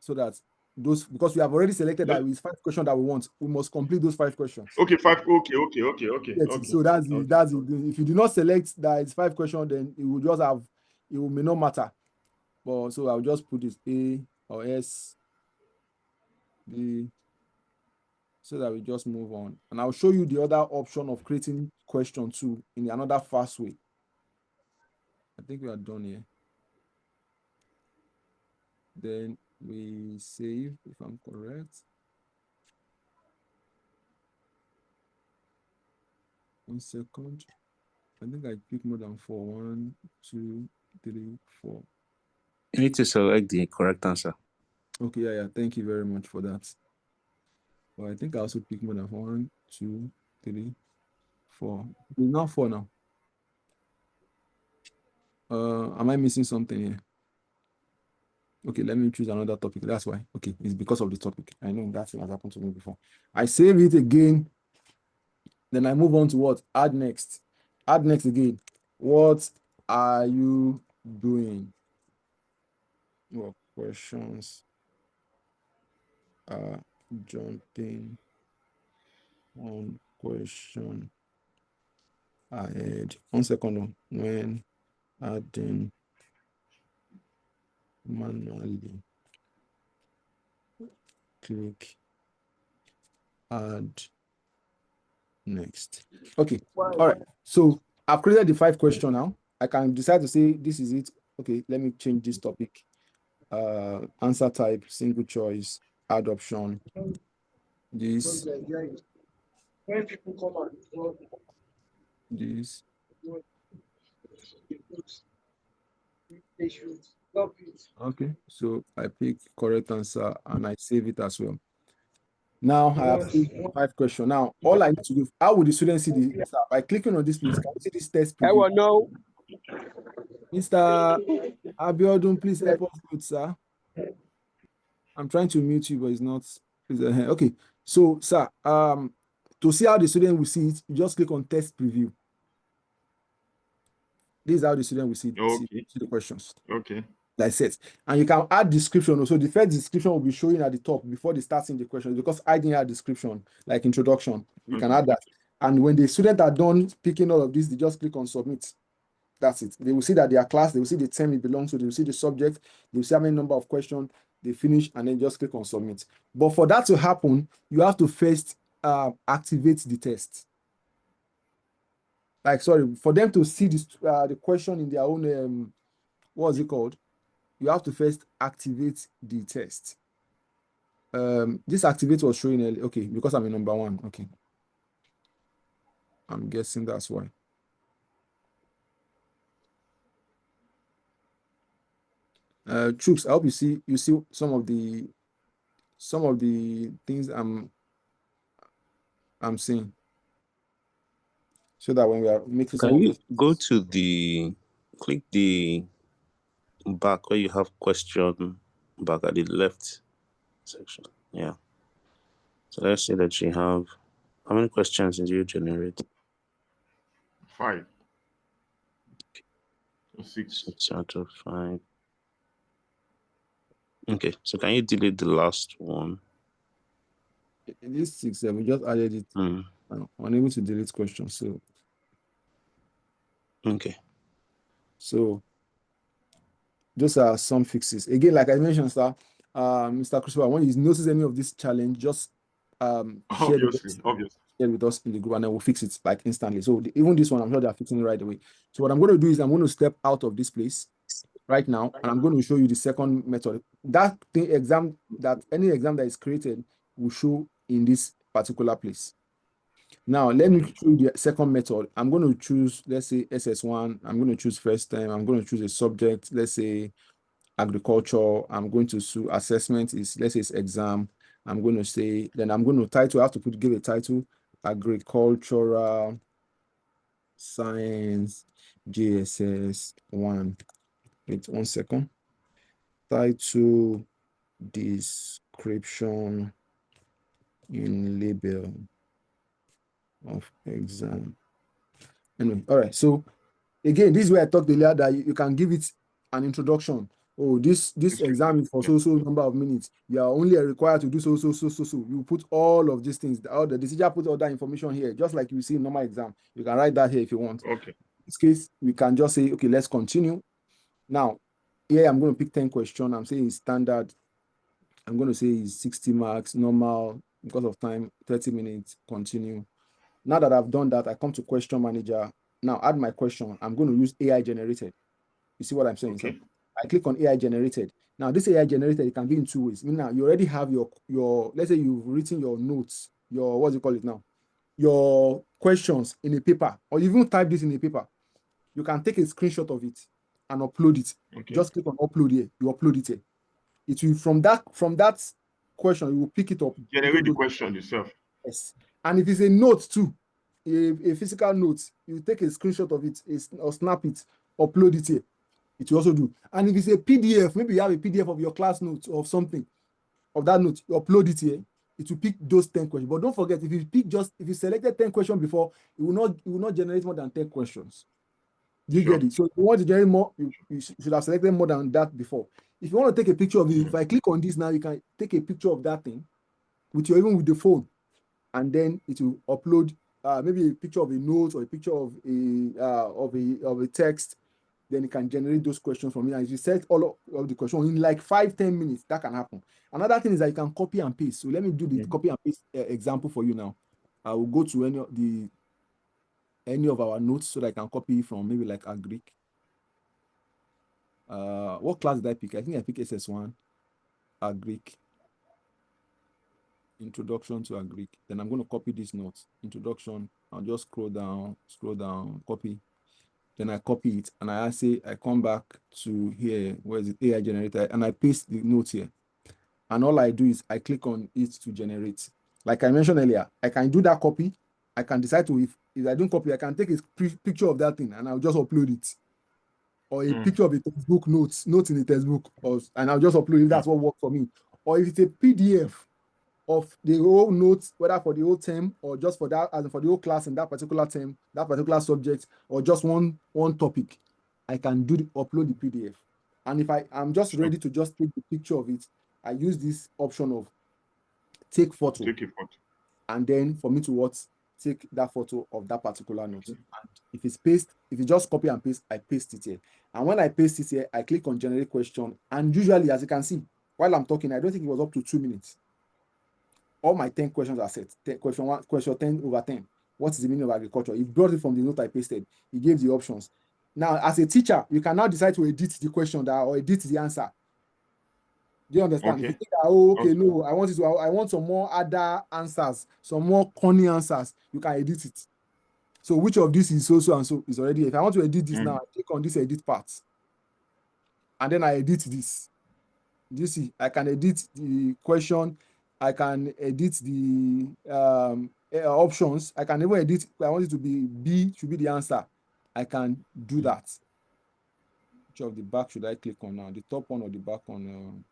so that because we have already selected that with 5 questions that we want, we must complete those 5 questions. Okay, 5. Okay. Yes, so that's it. If you do not select that it's 5 questions, then it may not matter. But so I'll just put this A or S, B, so that we just move on. And I'll show you the other option of creating question 2 in another fast way. I think we are done here. Then we save, if I'm correct. 1 second. I think I picked more than 4. 1, 2, 3, 4. You need to select the correct answer. Okay, yeah. Thank you very much for that. Well, I think I also picked more than 1, 2, 3, 4. It's not 4 now. Am I missing something here? Okay, let me choose another topic. That's why. Okay, it's because of the topic. I know that has happened to me before. I save it again. Then I move on to what? Add next. Add next again. What are you doing? What questions are jumping on question ahead? 1 second. When adding manually, click add next. Okay. All right. So I've created the 5 questions now. I can decide to say this is it. Okay, let me change this topic. Answer type, single choice, add option. This. Okay, so I pick correct answer and I save it as well. Now I have 5 questions. Now all I need to do, how would the student see the answer? By clicking on this, please, can you see this test preview? I want to know. Mr. Abiodun, please help us mute, sir. I'm trying to mute you, but it's not. Okay, so sir, to see how the student will see it, you just click on test preview. This is how the student will see the questions. Okay. Like I said, and you can add description. Also, the first description will be showing at the top before they start seeing the questions, because I didn't add description, like introduction. You can add that. And when the students are done picking all of this, they just click on submit. That's it. They will see that their class, they will see the term it belongs to, they will see the subject, they will see how many number of questions, they finish, and then just click on submit. But for that to happen, you have to first activate the test. Like, sorry, for them to see this, the question in their own, what's it called? You have to first activate the test. This activate was showing early. Okay, because I'm in number 1. Okay. I'm guessing that's why. Troops, I hope you see some of the things I'm seeing, so that when we are making some Can of you those, go to click the back where you have question back at the left section? Yeah. So let's say that you have, how many questions did you generate? 5 or 6. 6 out of 5. Okay, so can you delete the last one? this 6, we just added it. Mm. I'm unable to delete questions. So Okay. So those are some fixes. Again, like I mentioned, sir, Mr. Christopher, when you notice any of this challenge, just share Obviously. with us in the group, and then we'll fix it like instantly. So even this one, I'm sure they're fixing it right away. So what I'm going to do is I'm going to step out of this place right now, and I'm going to show you the second method. That any exam that is created will show in this particular place. Now, let me show you the second method. I'm going to choose, let's say, SS1. I'm going to choose first time. I'm going to choose a subject, let's say agriculture. I'm going to choose assessment is, let's say it's exam. I'm going to say, then I'm going to title, I have to give a title, agricultural science JSS 1. Wait 1 second. Title, description in label of exam. Anyway, all right. So again, this is where I talked earlier that you can give it an introduction. Oh, this exam is for so number of minutes. You are only required to do so. You put all of these things. The teacher put all that information here, just like you see in normal exam. You can write that here if you want. Okay. In this case, we can just say, okay, let's continue. Now, here I'm going to pick 10 questions. I'm saying it's standard. I'm going to say it's 60 marks, normal, because of time, 30 minutes, continue. Now that I've done that, I come to question manager. Now add my question. I'm going to use AI generated. You see what I'm saying? Okay. So I click on AI generated. Now this AI generated, it can be in 2 ways. Now you already have your let's say you've written your notes, your, what's it call it now? Your questions in a paper, or you even type this in a paper. You can take a screenshot of it and upload it. Okay. Just click on upload here. You upload it here. It will, from that question, you will pick it up. Generate the question yourself. Yes. And if it's a note too, a physical note, you take a screenshot of it or snap it, upload it here. It will also do. And if it's a PDF, maybe you have a PDF of your class notes or something, of that note, you upload it here. It will pick those 10 questions. But don't forget, if you selected 10 questions before, it will not generate more than 10 questions. Do you get it? So if you want to generate more, you should have selected more than that before. If you want to take a picture of it, if I click on this now, you can take a picture of that thing even with the phone, and then it will upload maybe a picture of a note or a picture of a text. Then it can generate those questions from here. And if you set all of the questions in like 5-10 minutes, that can happen. Another thing is that you can copy and paste. So let me do the copy and paste example for you now. I will go to any of our notes so that I can copy from maybe like Agric. What class did I pick? I think I picked SS1, Agric, introduction to Agric. Then I'm going to copy this note, introduction. I'll just scroll down, copy. Then I copy it, and I come back to here, where is it, AI generator, and I paste the note here. And all I do is I click on it to generate. Like I mentioned earlier, I can do that copy. I can decide to, if I don't copy, I can take a picture of that thing and I'll just upload it. Or a picture of a textbook notes in the textbook, and I'll just upload it. That's what works for me. Or if it's a PDF of the whole notes, whether for the whole term or just for that, as for the whole class in that particular term, that particular subject, or just one topic, I can upload the PDF. And if I'm just ready to just take the picture of it, I use this option of take photo. Take a photo. And then for me to take that photo of that particular note. And if it's paste, if you just copy and paste, I paste it here. And when I paste it here, I click on generate question. And usually, as you can see, while I'm talking, I don't think it was up to 2 minutes. All my 10 questions are set. Question 1, question 10 over 10. What is the meaning of agriculture? He brought it from the note I pasted. He gave the options. Now, as a teacher, you can now decide to edit the question or edit the answer. Do you understand? Okay. If you think, okay, no, I want some more other answers, some more corny answers, you can edit it. So which of this is so and so is already. If I want to edit this now, I click on this edit part, and then I edit this. Do you see? I can edit the question. I can edit the options. I can even edit. I want it to be B should be the answer. I can do that. Which of the back should I click on now? The top one or the back one?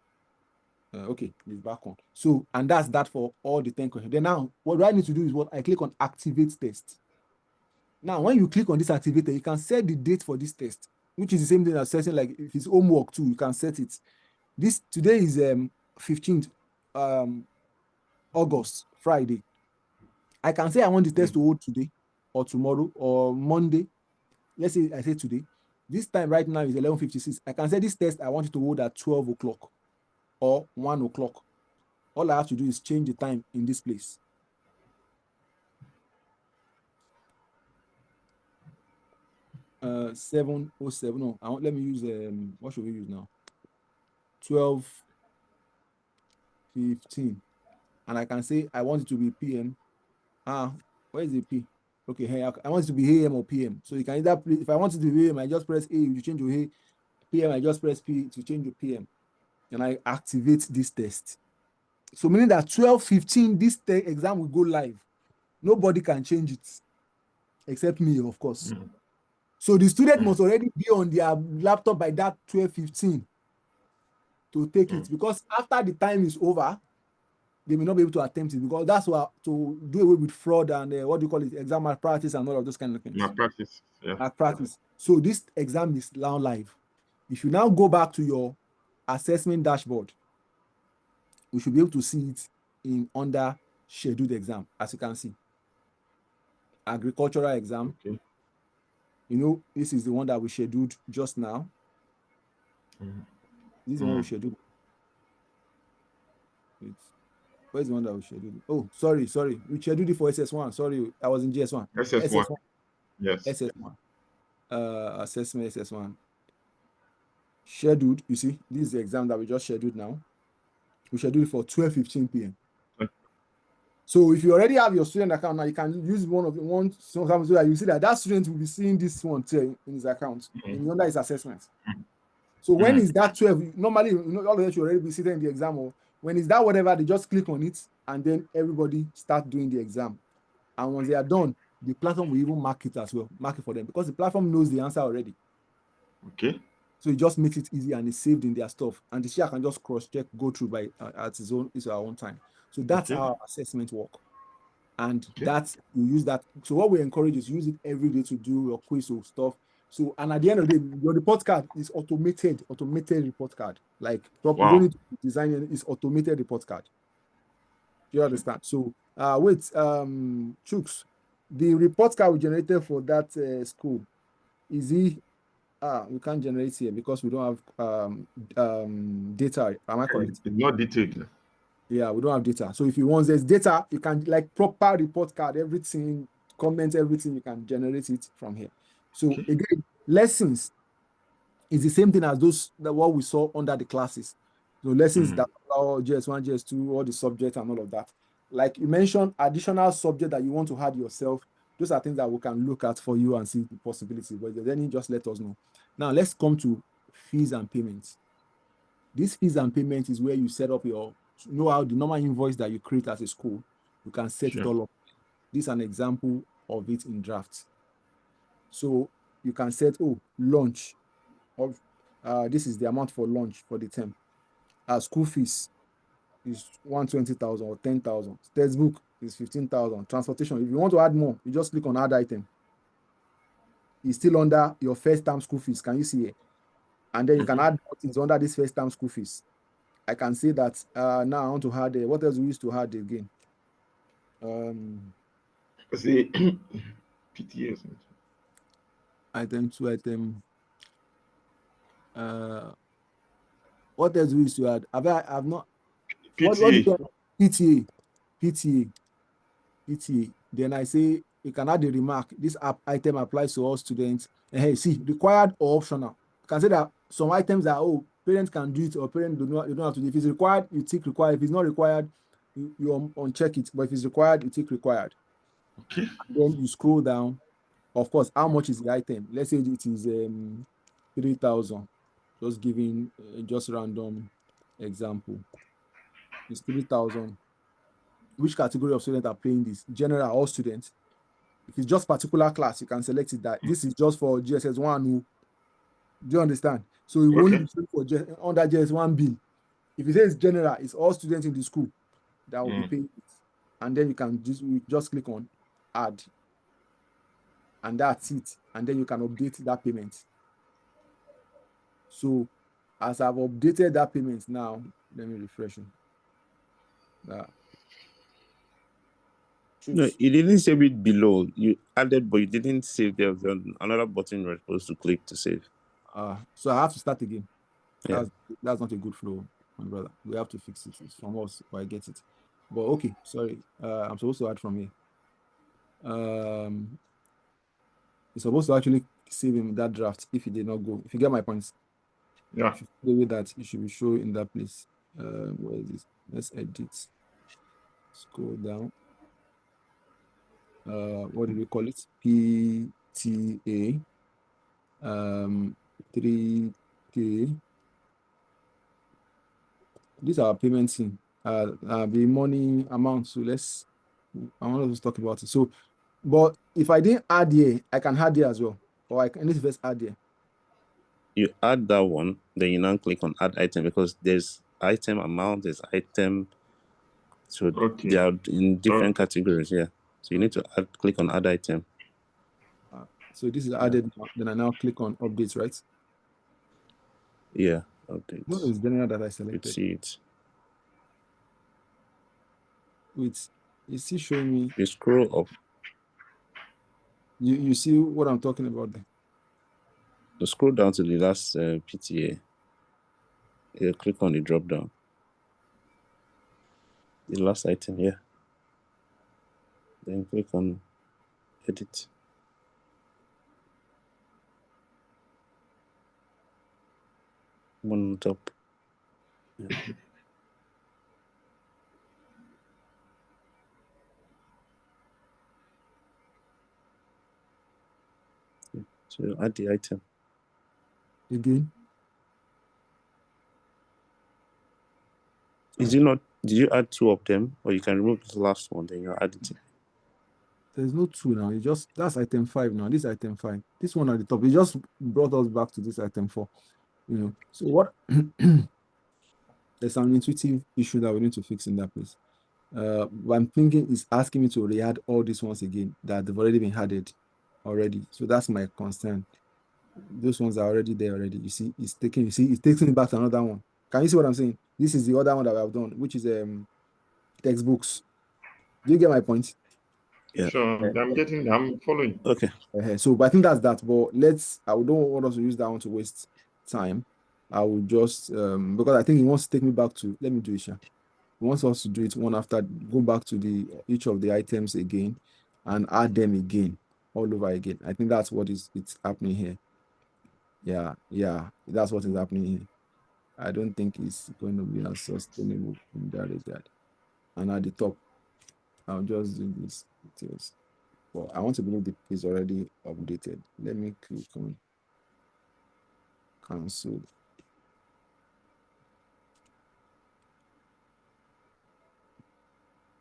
Okay, the back one. So, and that's that for all the 10 questions. Then now, what I need to do is what I click on activate test. Now, when you click on this activator, you can set the date for this test, which is the same thing as setting, like if it's homework too, you can set it. This today is 15th August, Friday. I can say I want the test to hold today or tomorrow or Monday. Let's say I say today. This time right now is 11:56. I can say this test I want it to hold at 12 o'clock or 1 o'clock. All I have to do is change the time in this place. Uh, 7:07. No, let me use what should we use now? 12:15. And I can say I want it to be PM. Where is the P? Okay, hey, I want it to be AM or PM. So you can either if I want it to be AM, I just press A, you change to A. PM, I just press P to change to PM. And I activate this test. So meaning that 12:15, this exam will go live. Nobody can change it except me, of course. So the student must already be on their laptop by that 12:15 to take it, because after the time is over, they may not be able to attempt it, because that's what to do away with fraud and what do you call it, exam malpractice and all of those kind of things. Malpractice, yeah. Malpractice. So this exam is now live. If you now go back to your assessment dashboard, we should be able to see it in under scheduled exam, as you can see. Agricultural exam. Okay. You know, this is the one that we scheduled just now. This is the one we scheduled. Where's the one that we scheduled? Oh, sorry. We scheduled it for SS1. Sorry, I was in GS1. SS1. Yes. SS1. Assessment SS1. Scheduled. You see, this is the exam that we just scheduled now. We scheduled it for 12:15 p.m. So if you already have your student account now, you can use so that you see that student will be seeing this one too in his account, under his assessment. So when is that 12? Normally, all of them should already be sitting in the exam. Or when is that whatever, they just click on it and then everybody start doing the exam. And once they are done, the platform will even mark it as well, mark it for them, because the platform knows the answer already. Okay. So it just makes it easy and it's saved in their stuff. And the teacher can just cross-check, go through by at his own time. So that's how assessment work. And that's you use that. So what we encourage is use it every day to do your quiz or stuff. So, and at the end of the day, your report card is automated report card. Like you don't need to design it, it's automated report card. Do you understand? So Chooks, the report card we generated for that school, is he we can't generate here because we don't have data. Am I correct? It's not detailed. Yeah, we don't have data. So if you want there's data, you can like proper report card, everything, comment, everything, you can generate it from here. So again, lessons is the same thing as what we saw under the classes. So lessons that are GS1, GS2, all the subjects and all of that. Like you mentioned, additional subject that you want to add yourself. Those are things that we can look at for you and see the possibility. But if there's any, just let us know. Now let's come to fees and payments. This fees and payments is where you set up how the normal invoice that you create as a school, you can set it all up. This is an example of it in drafts. So you can set, lunch. This is the amount for lunch for the term. School fees is 120,000 or 10,000. Textbook is 15,000. Transportation, if you want to add more, you just click on add item. It's still under your first term school fees. Can you see it? And then you can add what is under this first term school fees. I can say that now I want to add what else we used to add again. Say PTS. Item 2, item. What else do we used to add? I've not. What do PTA. you PTA. Then I say you can add a remark. This item applies to all students. And hey, see, required or optional. You can say that some items are parents can do it or parents you don't have to do it. If it's required, you tick required. If it's not required, you uncheck it. But if it's required, you tick required. Okay. And then you scroll down. Of course, how much is the item? Let's say it is 3,000. Just giving just random example. It's 3,000. Which category of students are paying this? General, all students. If it's just particular class, you can select it that this is just for GSS1. Do you understand? So it will only be for under GS1 bill. If it says general, it's all students in the school that will be paying it. And then you can just click on add. And that's it. And then you can update that payment. So as I've updated that payment now, let me refresh it. No, you didn't save it below. You added, but you didn't save. There was another button you're supposed to click to save. So I have to start again. Yeah. That's not a good flow, my brother. We have to fix it. It's from us, but I get it. But okay, sorry. I'm supposed to add from here. You're supposed to actually save him that draft if he did not go. If you get my points. Yeah. If you play with that, you should be showing in that place. Where is this? Let's edit. Scroll down. What do we call it? PTA. 3K. These are payments in the money amount. So I want to talk about it. So, but if I didn't add here, I can add here as well. Or I can first add here. You add that one, then you now click on add item because there's item amount, there's item. So they are in different categories, yeah. So you need to click on add item. So this is added. Then I now click on updates, right? Yeah, updates. What is general that I selected? You see it. Wait, is he showing me? You scroll up. You see what I'm talking about there? You scroll down to the last PTA. You click on the drop down. The last item, yeah. Then click on edit. One on top. Yeah. So add the item. Again? Is it not? Did you add two of them? Or you can remove the last one, then you add it. There's no two now. That's item 5 now. This item 5. This one at the top. It just brought us back to this item 4. So what there's an intuitive issue that we need to fix in that place. What I'm thinking is asking me to re-add all these ones again that they've already been added already. So that's my concern. Those ones are already there already. You see, it's taking me back to another one. Can you see what I'm saying? This is the other one that I've done, which is textbooks. Do you get my point? Yeah. Sure, I'm following. Okay. So, but I think that's that. But I don't want us to use that one to waste time. I will just because I think he wants to take me back to. Let me do it, Sha. He wants us to do it one after. Go back to each of the items again, and add them again, all over again. I think that's what it's happening here. Yeah, that's what is happening here. I don't think it's going to be as sustainable in that regard. And at the top, I'll just do these details. Well, I want to believe it's already updated. Let me click on cancel.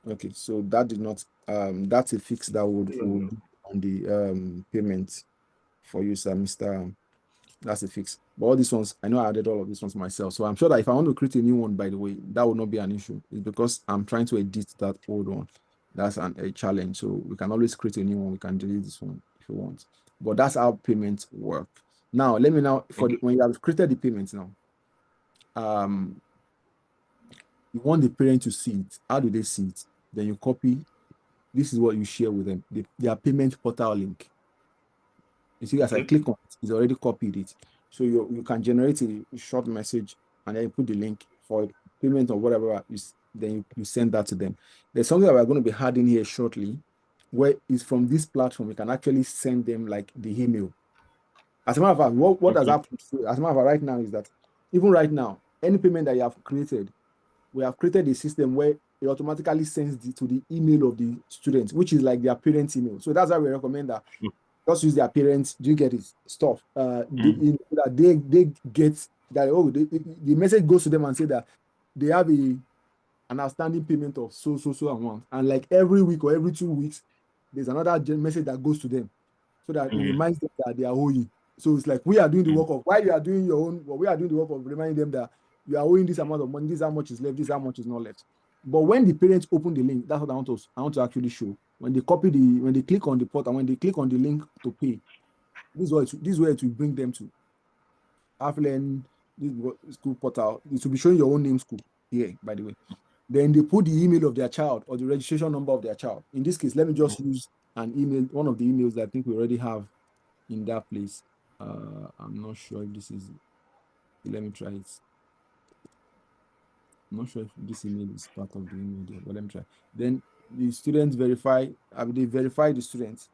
Okay, so that did not that's a fix that would on the payment for you, sir, Mr. That's a fix. But all these ones, I know I added all of these ones myself. So I'm sure that if I want to create a new one, by the way, that would not be an issue. It's because I'm trying to edit that old one. That's a challenge. So we can always create a new one. We can delete this one if you want. But that's how payments work. Now, let me when you have created the payments now, you want the parent to see it. How do they see it? Then you copy this is what you share with them, their payment portal link. You see, as I Okay. click on it, it's already copied it. So you can generate a short message and then you put the link for payment or whatever, then you send that to them. There's something that we're going to be adding here shortly, where it's from this platform, you can actually send them like the email. As a matter of fact, what has Okay. happened, as a matter of fact, right now is that even right now, any payment that you have created, we have created a system where it automatically sends to the email of the student, which is like their parents' email. So that's why we recommend that just use their parents. Do you get it? Stuff. That they get that. Oh, the message goes to them and say that they have an outstanding payment of so amount, and like every week or every 2 weeks, there's another message that goes to them, so that it reminds them that they are owing. So it's like we are doing the work of while you are doing your own. Well, we are doing the work of reminding them that you are owing this amount of money. This is how much is left. This is how much is not left. But when the parents open the link, that's what I want to actually show. When they when they click on the port and when they click on the link to pay, this is where it will bring them to Afrilearn, this school portal. It will be showing your own name school here, by the way. Then they put the email of their child or the registration number of their child. In this case, let me just use an email, one of the emails that I think we already have in that place. I'm not sure if this is it. Let me try it. I'm not sure if this email is part of the email there, but let me try. Then the students verify, they verify the students.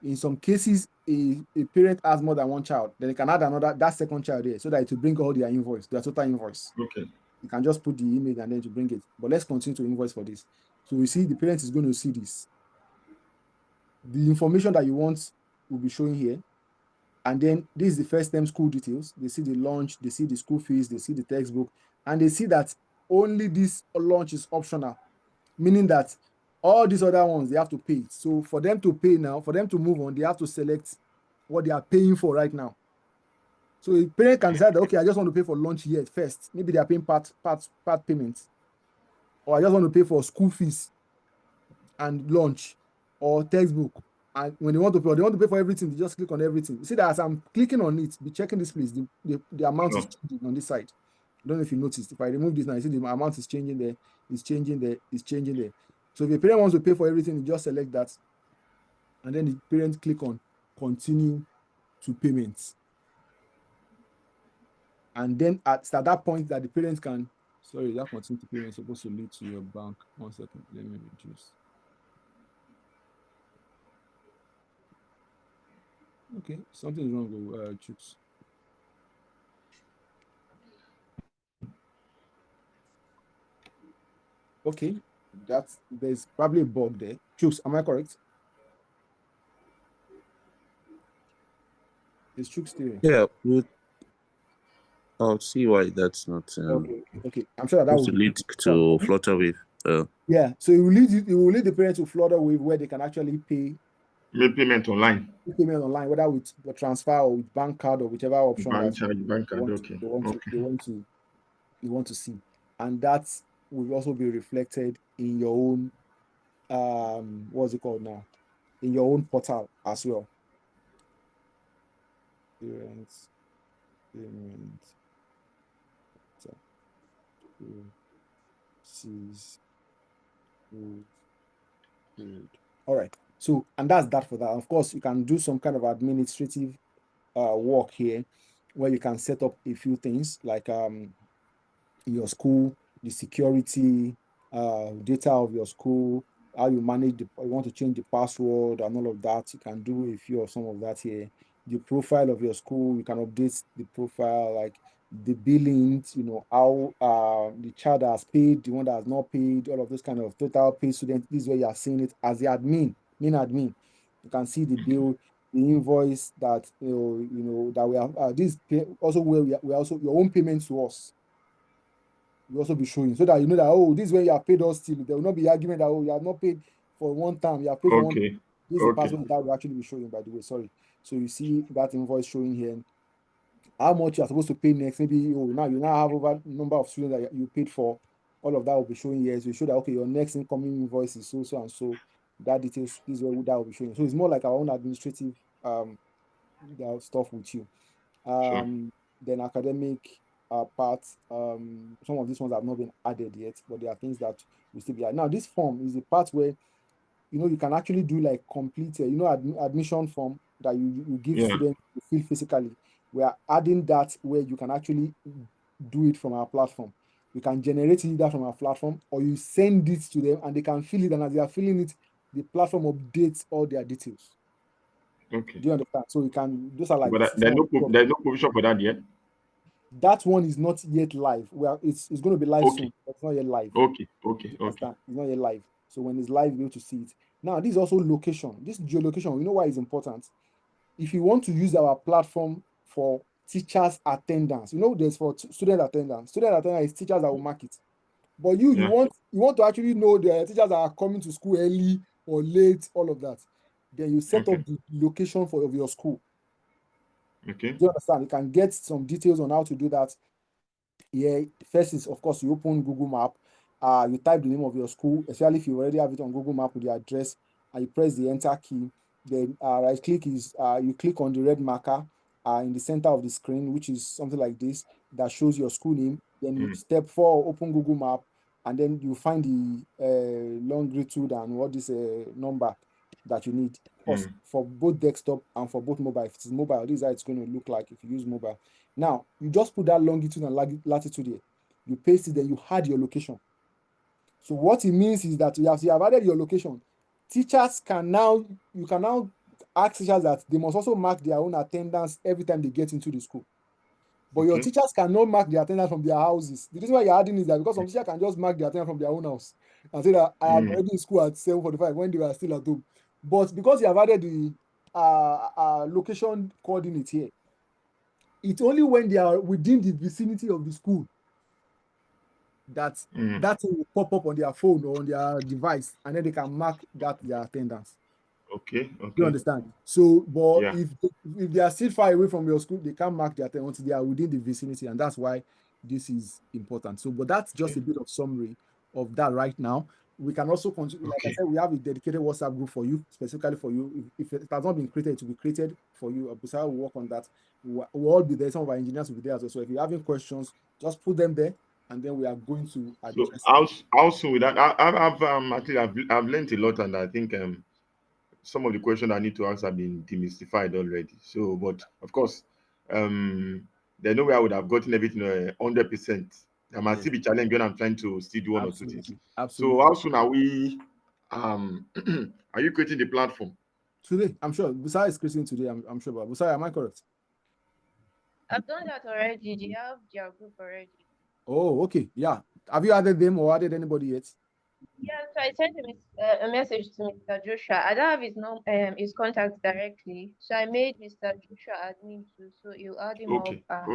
In some cases, a parent has more than one child, then they can add that second child there so that it will bring all their invoice, their total invoice. Okay. You can just put the email and then to bring it. But let's continue to invoice for this. So we see the parent is going to see this. The information that you want will be showing here. And then this is the first term school details. They see the lunch, they see the school fees, they see the textbook, and they see that only this lunch is optional, meaning that all these other ones, they have to pay. So for them to pay now, for them to move on, they have to select what they are paying for right now. So a parent can decide that, okay, I just want to pay for lunch here first. Maybe they are paying part payments. Or I just want to pay for school fees and lunch or textbook. And when they want to pay for everything, they just click on everything. You see that as I'm clicking on it, be checking this place, the amount is changing on this side. I don't know if you noticed. If I remove this now, you see the amount is changing there, it's changing there, it's changing there. So if a parent wants to pay for everything, you just select that. And then the parent click on continue to payments. And then at that point that the parents can, sorry, that continue to payment is supposed to lead to your bank. 1 second, let me reduce. Okay, something is wrong with Chooks. Okay, there's probably a bug there. Chooks, am I correct? Is Chooks still here? Yeah, I'll see why that's not. Okay. I'm sure that will lead to Flutterwave. Yeah, so it will lead the parents to Flutterwave where they can actually make payment online. Payment online, whether with the transfer or with bank card or whichever option bank card. Okay. They want to see, and that will also be reflected in your own what's it called now, in your own portal as well. Parents payment sees good. All right. So, and that's that for that. Of course, you can do some kind of administrative work here where you can set up a few things like in your school, the security, data of your school, how you manage you want to change the password and all of that. You can do a few of some of that here. The profile of your school, you can update the profile, like the billings, how the child has paid, the one that has not paid, all of those kind of total paid student. This is where you are seeing it as the main admin. You can see the bill, the invoice that that we have. This also where we also your own payments to us will also be showing, so that you know that, oh, this is where you have paid us still. There will not be argument that, oh, you have not paid for one time, you have paid for one time. This is the password that will actually be showing, by the way. Sorry. So you see that invoice showing here. How much you are supposed to pay next? Maybe you now have over number of students that you paid for. All of that will be showing here. So you show that, okay, your next incoming invoice is so and so. That details is where that will be showing. So it's more like our own administrative stuff with you. Then academic parts, some of these ones have not been added yet, but there are things that will still be added. Now, this form is the part where you can actually do like complete, admission form that you give Yeah. students to fill physically. We are adding that where you can actually do it from our platform. You can generate it either from our platform or you send it to them and they can fill it. And as they are filling it, the platform updates all their details. Okay. Do you understand? So you can, those are like, But there's no provision for that yet. that one is not yet live. Well, it's going to be live Okay. soon, but it's not yet live. Okay. You understand? It's not yet live. So when it's live, you'll be able to see it. Now, this is also location. This geolocation, you know why it's important? If you want to use our platform for teachers' attendance, there's for student attendance. Student attendance is teachers that will mark it. But you Yeah. want to actually know the teachers that are coming to school early or late, all of that. Then you set up the location of your school. Okay. Do you understand? You can get some details on how to do that. Yeah, first is, of course, you open Google Map. You type the name of your school, especially if you already have it on Google Map with the address, and you press the enter key. Then right click is you click on the red marker in the center of the screen, which is something like this that shows your school name. Then you step 4, open Google Map, and then you find the longitude and what is number that you need. Of course, for both desktop and for both mobile. If it's mobile, this is how it's going to look like if you use mobile. Now, you just put that longitude and latitude here. You paste it, then you add your location. So what it means is that you have added your location. You can now ask teachers that they must also mark their own attendance every time they get into the school. But your teachers cannot mark their attendance from their houses. The reason why you're adding is that because some teachers can just mark their attendance from their own house and say that I am already in school at 7:45 when they were still at home. But because you have added the location coordinate here, it's only when they are within the vicinity of the school that that thing will pop up on their phone or on their device, and then they can mark that their attendance. Okay. You understand? So, but Yeah. if they are still far away from your school, they can't mark their attendance until they are within the vicinity, and that's why this is important. So, but that's just a bit of summary of that right now. We can also continue, like I said, we have a dedicated WhatsApp group for you, specifically for you. If it has not been created, it will be created for you. Abusai will work on that. We'll all be there. Some of our engineers will be there as well. So if you're having questions, just put them there, and then we are going to address. So how soon with that? I've learned a lot, and I think some of the questions I need to ask have been demystified already. So, but of course, there's no way I would have gotten everything 100%. There might still be challenge when I'm trying to still do one or two things. Absolutely. So, how soon are we? Are you creating the platform Today? I'm sure. Busai is creating today. I'm sure. But Busai, am I correct? I've done that already. They have their group already. Oh, okay. Yeah. Have you added them or added anybody yet? Yeah, so I sent a message to Mr. Joshua. I don't have his contact directly, so I made Mr. Joshua admin too, so he'll add him Okay. up.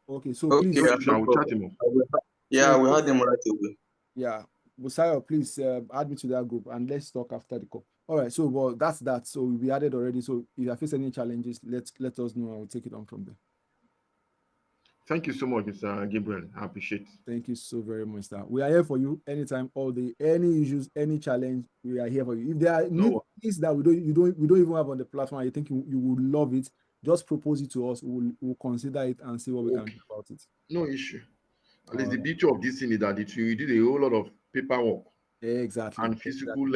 Okay. So Okay, please. yeah, I will chat him up. Yeah, So- we had them right away. Yeah. Busayo, please add me to that group and let's talk after the call. All right. So, well, that's that. So we added already. So if you face any challenges, let us know and we'll take it on from there. Thank you so much, Mr. Gabriel. I appreciate it. Thank you so very much, sir. We are here for you anytime, all day, any issues, any challenge. We are here for you. If there are new things that we don't even have on the platform, I think you would love it. Just propose it to us. We'll consider it and see what we can do about it. No issue. At least the beauty of this thing is that you did a whole lot of paperwork Exactly. and physical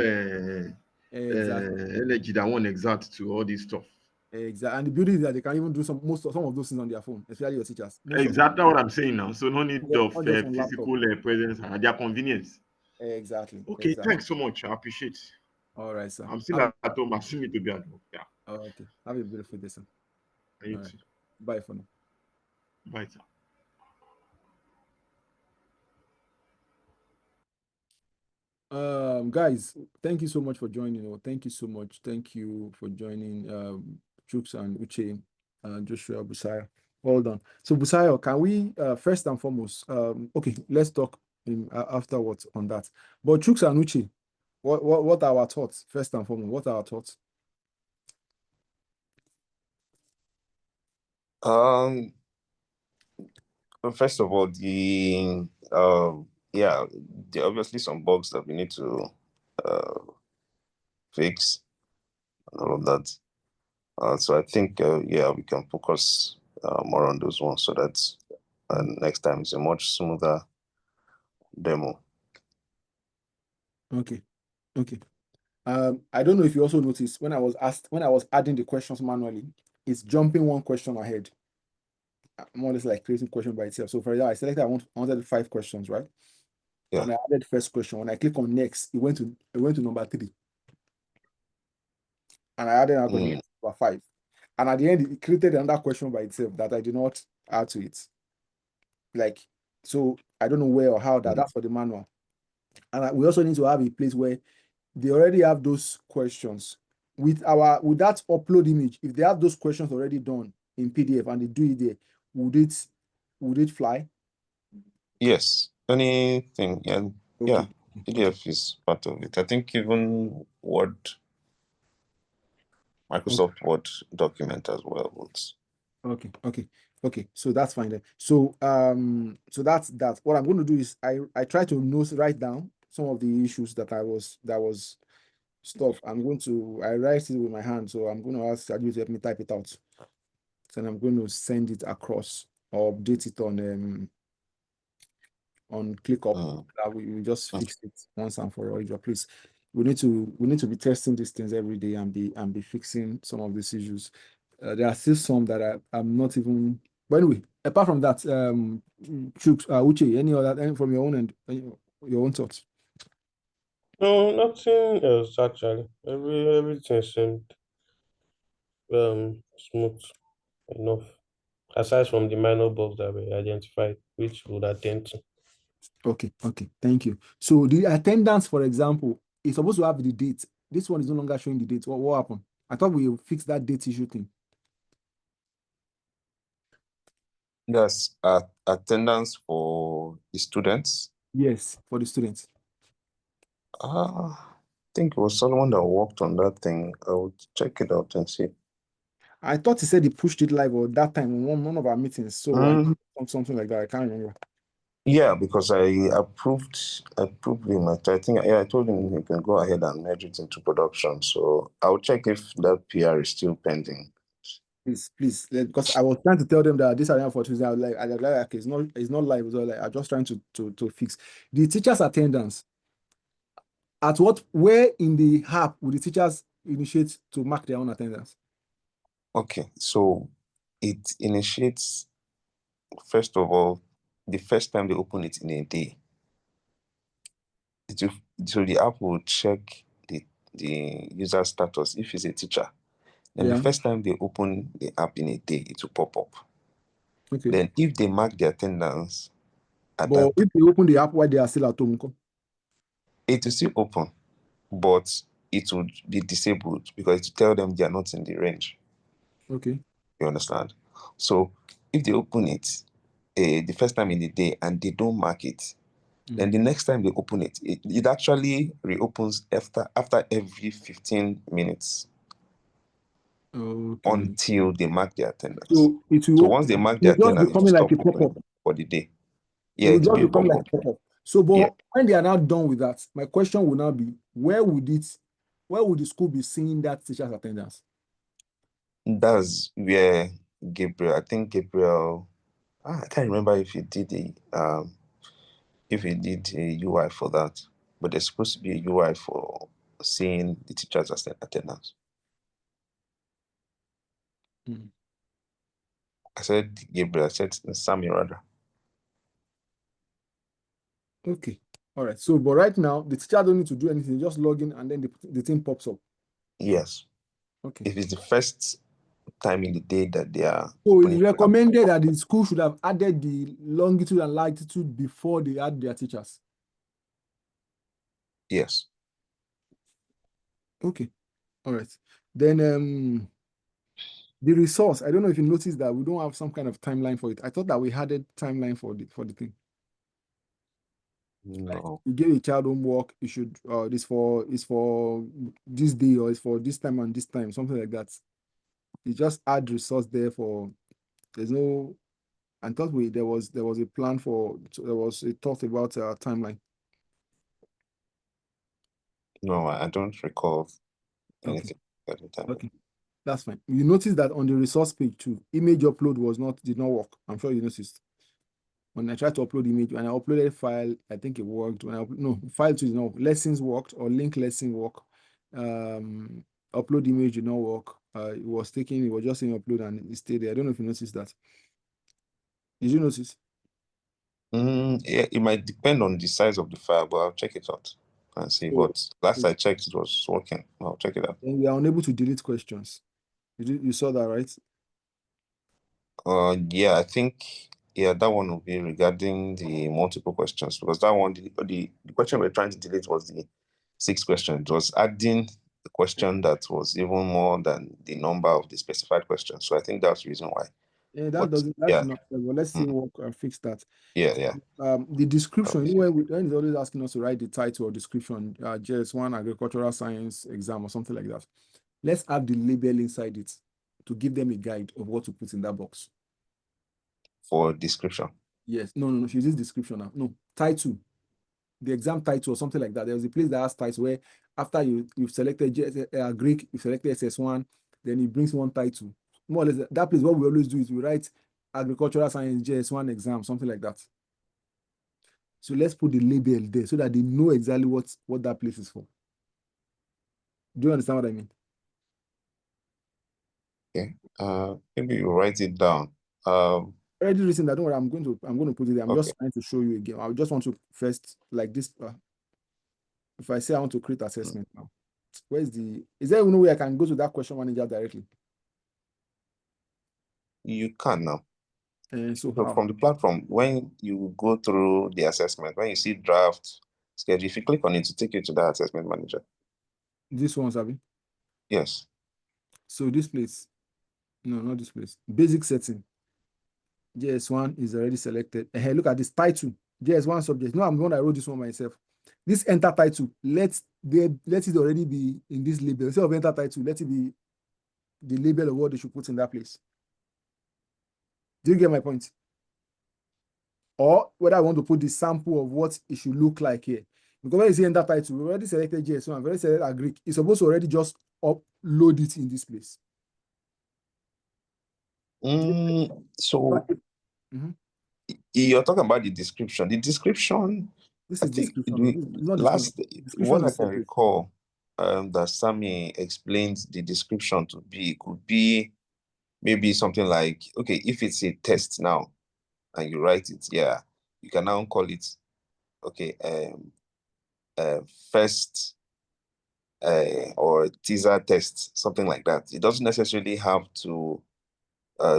Exactly. energy that one exact to all this stuff. Exactly. And the beauty is that they can even do some of those things on their phone, especially your teachers. Exactly what I'm saying now. So no need of physical presence at their convenience. Exactly. Okay, exactly. thanks so much. I appreciate it. All right, sir. I'm still at home. I still need to be at home. Yeah. Okay. Have a beautiful day, sir. You too. Bye for now. Bye, sir. Guys, thank you so much for joining. Thank you so much. Thank you for joining Jukes and Uche and Joshua Busaya. Well done. So Busaya, can we first and foremost, okay, let's talk afterwards on that. But Jukes and Uche, what are our thoughts? First and foremost, what are our thoughts? First of all, there are obviously some bugs that we need to fix and all of that. So I think we can focus more on those ones so that next time it's a much smoother demo. Okay. I don't know if you also noticed when I was adding the questions manually, it's jumping one question ahead. More or less like creating question by itself. So for example, I selected I wanted 5 questions, right? Yeah. And I added first question. When I click on next, it went to number 3. And I added another question, number 5. And at the end, it created another question by itself that I did not add to it. Like, so I don't know where or how that's for the manual. And we also need to have a place where they already have those questions with that upload image. If they have those questions already done in PDF and they do it there, would it fly? Yes, anything, and Okay. yeah, PDF is part of it. I think even Word, Microsoft Word document as well. Okay. So that's fine then. So that's that. What I'm going to do is I try to write down some of the issues that was stuff. I write it with my hand. So I'm going to ask you to help me type it out. Then I'm going to send it across or update it on ClickUp. We just fix it once and for all. Please, we need to be testing these things every day and be fixing some of these issues. There are still some that I'm not even. But anyway, apart from that, Uche, any from your own end, your own thoughts? No, nothing else actually. Everything seemed smooth enough. Aside from the minor bugs that were identified, which would attend to. Okay, thank you. So the attendance, for example, is supposed to have the date. This one is no longer showing the date. What happened? I thought we fixed that date issue thing. Yes, attendance for the students. Yes, for the students. I think it was someone that worked on that thing. I would check it out and see. I thought he said he pushed it live or that time in one of our meetings. So something like that. I can't remember. Yeah, because I approved him. I think I told him he can go ahead and merge it into production. So I'll check if that PR is still pending. Please, because I was trying to tell them that this area for Tuesday. I was like, okay, it's not live. So like, I'm just trying to fix the teachers' attendance. Where in the app would the teachers initiate to mark their own attendance? Okay, so it initiates, first of all, the first time they open it in a day. So the app will check the user status if he's a teacher. Then the first time they open the app in a day, it will pop up. Okay. Then if they mark the attendance but if they open the app while they are still at home, it will still open, but it would be disabled because it will tell them they are not in the range. Okay. You understand? So if they open it the first time in the day and they don't mark it, then the next time they open it, it actually reopens after every 15 minutes. Okay. Until they mark their attendance. So it will. So once they mark their attendance, it will like stop a pop-up for the day. Yeah, it will be a become like a pop-up. So, but when they are now done with that, my question will now be: where would the school be seeing that teacher's attendance? That's where Gabriel. I think Gabriel. I can't remember if he did a UI for that, but there's supposed to be a UI for seeing the teacher's attendance. I said Gabriel. I said Sammy rather. Okay. All right. So, but right now, the teacher don't need to do anything. Just log in and then the thing pops up. Yes. Okay. If it's the first time in the day that they are. So it's recommended that the school should have added the longitude and latitude before they add their teachers. Yes. Okay. All right. Then the resource. I don't know if you noticed that we don't have some kind of timeline for it. I thought that we had a timeline for the thing. No. Like you give a child homework, you should it's for this day or it's for this time and this time, something like that. You just add resource there for. There's no. I thought there was a plan for. There was a thought about timeline. No, I don't recall anything at the time. Okay, that's fine. You notice that on the resource page too, image upload did not work. I'm sure you noticed. When I tried to upload image, when I uploaded file, I think it worked. When file to lessons worked or link lesson work. upload image did not work. It was just saying upload and it stayed there. I don't know if you noticed that. Did you notice? Yeah, it might depend on the size of the file, but I'll check it out and see. But last I checked, it was working. I'll check it out. And we are unable to delete questions. You saw that, right? Yeah, I think that one will be regarding the multiple questions, because that one, the question we're trying to delete was the 6 question. It was adding the question that was even more than the number of the specified questions. So I think that's the reason why. Yeah, that But, doesn't. That yeah. should not. Well, let's see what fix that. Yeah. The description. Okay. You know, when it's always asking us to write the title or description, JS1 agricultural science exam or something like that. Let's add the label inside it to give them a guide of what to put in that box. For description. Yes. No. She uses description now. No, title. The exam title or something like that. There was a place that has title where after you've selected Greek, you selected SS1, then it brings one title. More or less, that place, what we always do is we write agricultural science JS1 exam, something like that. So let's put the label there so that they know exactly what that place is for. Do you understand what I mean? Okay. Maybe you write it down. Already written that. Don't worry, I'm going to put it there. I'm Okay. just trying to show you again. I just want to first like this. If I say I want to create assessment now, is there no way I can go to that question manager directly? You can now. So from the platform, when you go through the assessment, when you see draft schedule, if you click on it, to take you to that assessment manager. This one, Sabi? Yes. So this place, no, not this place. Basic setting. JS1 is already selected. Hey, look at this title. JS1 subject. No, I'm the one that wrote this one myself. This enter title, let it already be in this label. Instead of enter title, let it be the label of what they should put in that place. Do you get my point? Or whether I want to put the sample of what it should look like here. Because when you see enter title, we already selected JS1, I've already selected Greek. It's supposed to already just upload it in this place. So you're talking about the description. The description, this is description. What I can recall that Sammy explained the description to be, could be maybe something like, okay, if it's a test now and you write it, you can now call it, okay, first or teaser test, something like that. It doesn't necessarily have to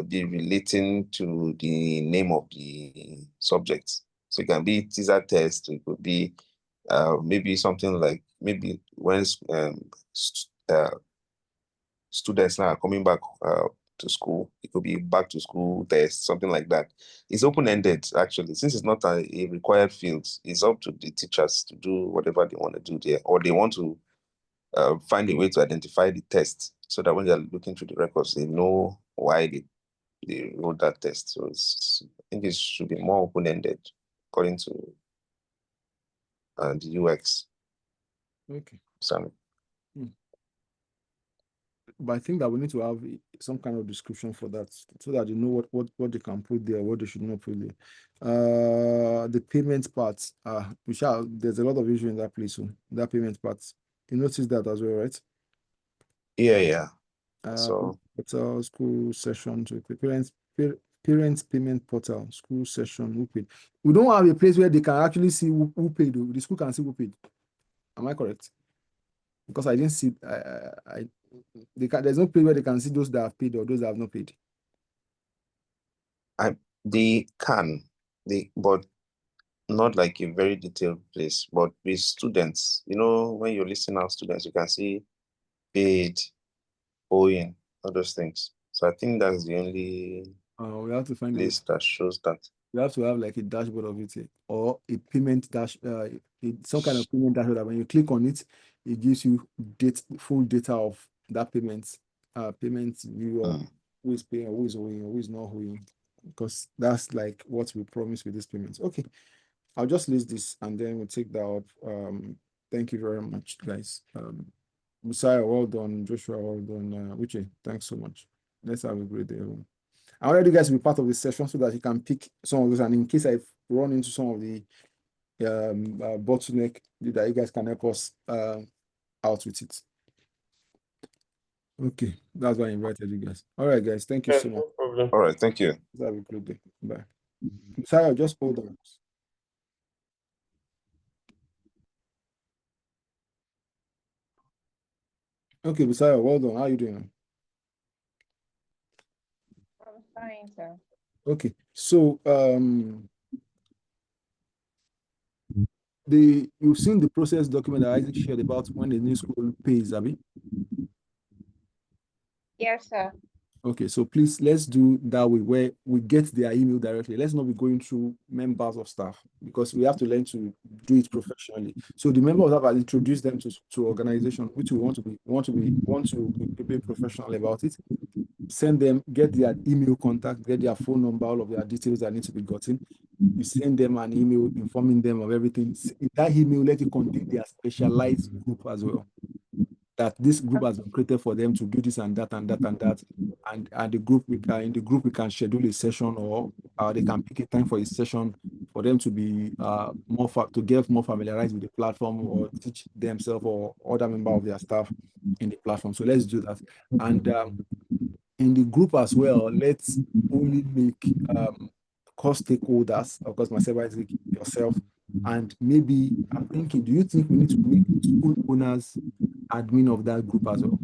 be relating to the name of the subject. So it can be teaser test. It could be maybe something like, maybe when students now are coming back to school, it could be back to school test, something like that. It's open-ended, actually. Since it's not a required field, it's up to the teachers to do whatever they want to do there, or they want to find a way to identify the test so that when they're looking through the records, they know why they wrote that test. So I think it should be more open-ended according to the UX. Okay. Sammy. But I think that we need to have some kind of description for that so that you know what they can put there, what they should not put there. The payment part, there's a lot of issue in that place. So that payment part, you notice that as well, right? Yeah. So portal, school session, parents payment portal, school session, who paid. We don't have a place where they can actually see who paid. The school can see who paid. Am I correct? Because I didn't see. There's no place where they can see those that have paid or those that have not paid. They can, but not like a very detailed place. But with students, when you're listing out students, you can see paid, owing, all those things. So I think that's the only we have to find place that shows that. We have to have like a dashboard of it, or a payment some kind of payment dashboard that when you click on it, it gives you full data of that payment view of who is paying, or who is owing, or who is not owing, because that's like what we promised with this payment. Okay, I'll just list this and then we'll take that up. Thank you very much, guys. Messiah, well done. Joshua, well done. Uche, thanks so much. Let's have a great day. I wanted you guys to be part of this session so that you can pick some of those, and in case I've run into some of the bottleneck, that you guys can help us out with it. Okay, that's why I invited you guys. All right, guys, thank you Yeah, so no much. problem. All right, thank you. Have a good day. Bye. Sarah, just hold on. Okay, Sarah, well done. How are you doing? I'm fine, sir. Okay, so you've seen the process document that Isaac shared about when the new school pays, Abby? Yes, sir. Okay, so please let's do that way where we get their email directly. Let's not be going through members of staff because we have to learn to do it professionally. So the member of staff has introduced them to organization which we want to be professional about it. Send them, get their email contact, get their phone number, all of their details that need to be gotten. You send them an email informing them of everything. In that email, let it contain their specialized group as well. That this group has been created for them to do this and that and that and that. And in the group we can schedule a session, or they can pick a time for a session for them to be to get more familiarized with the platform or teach themselves or other member of their staff in the platform. So let's do that. And in the group as well, let's only make core stakeholders, of course, myself, Isaac, yourself, and maybe I'm thinking, do you think we need to make school owners admin of that group as well?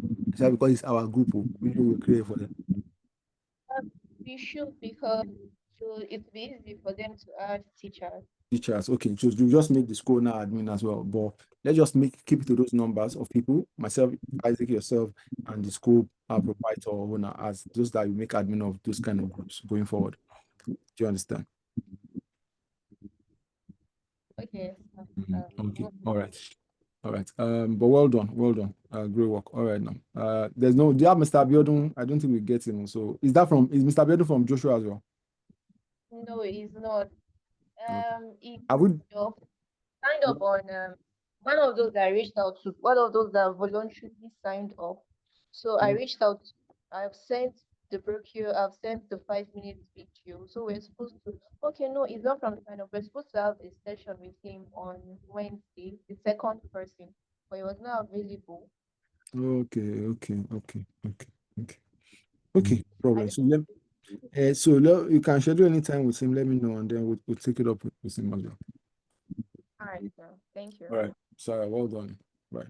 Because it's our group, we will create for them. We should, because it's easy for them to add teachers. Teachers, okay, so you just make the school owner admin as well, but let's just keep it to those numbers of people, myself, Isaac, yourself, and the school proprietor or owner, as those that you make admin of those kind of groups going forward. Do you understand? Okay. Okay. All right. All right. But well done. Well done. Great work. All right now. Do you have Mr. Abiodun? I don't think we get him. So is Mr. Abiodun from Joshua as well? No, it's not. He Have we signed up on one of those that I reached out to, one of those that voluntarily signed up. So I reached out. I've sent the brochure. I've sent the 5 minute video. So we're supposed to. Okay, no, it's not from sign up. We're supposed to have a session with him on Wednesday, the second person, but he was not available. Okay. Problem. So you can schedule any time with him. Let me know, and then we'll take it up with him as well. All right, sir. Thank you. All right. Sorry. Well done. Right.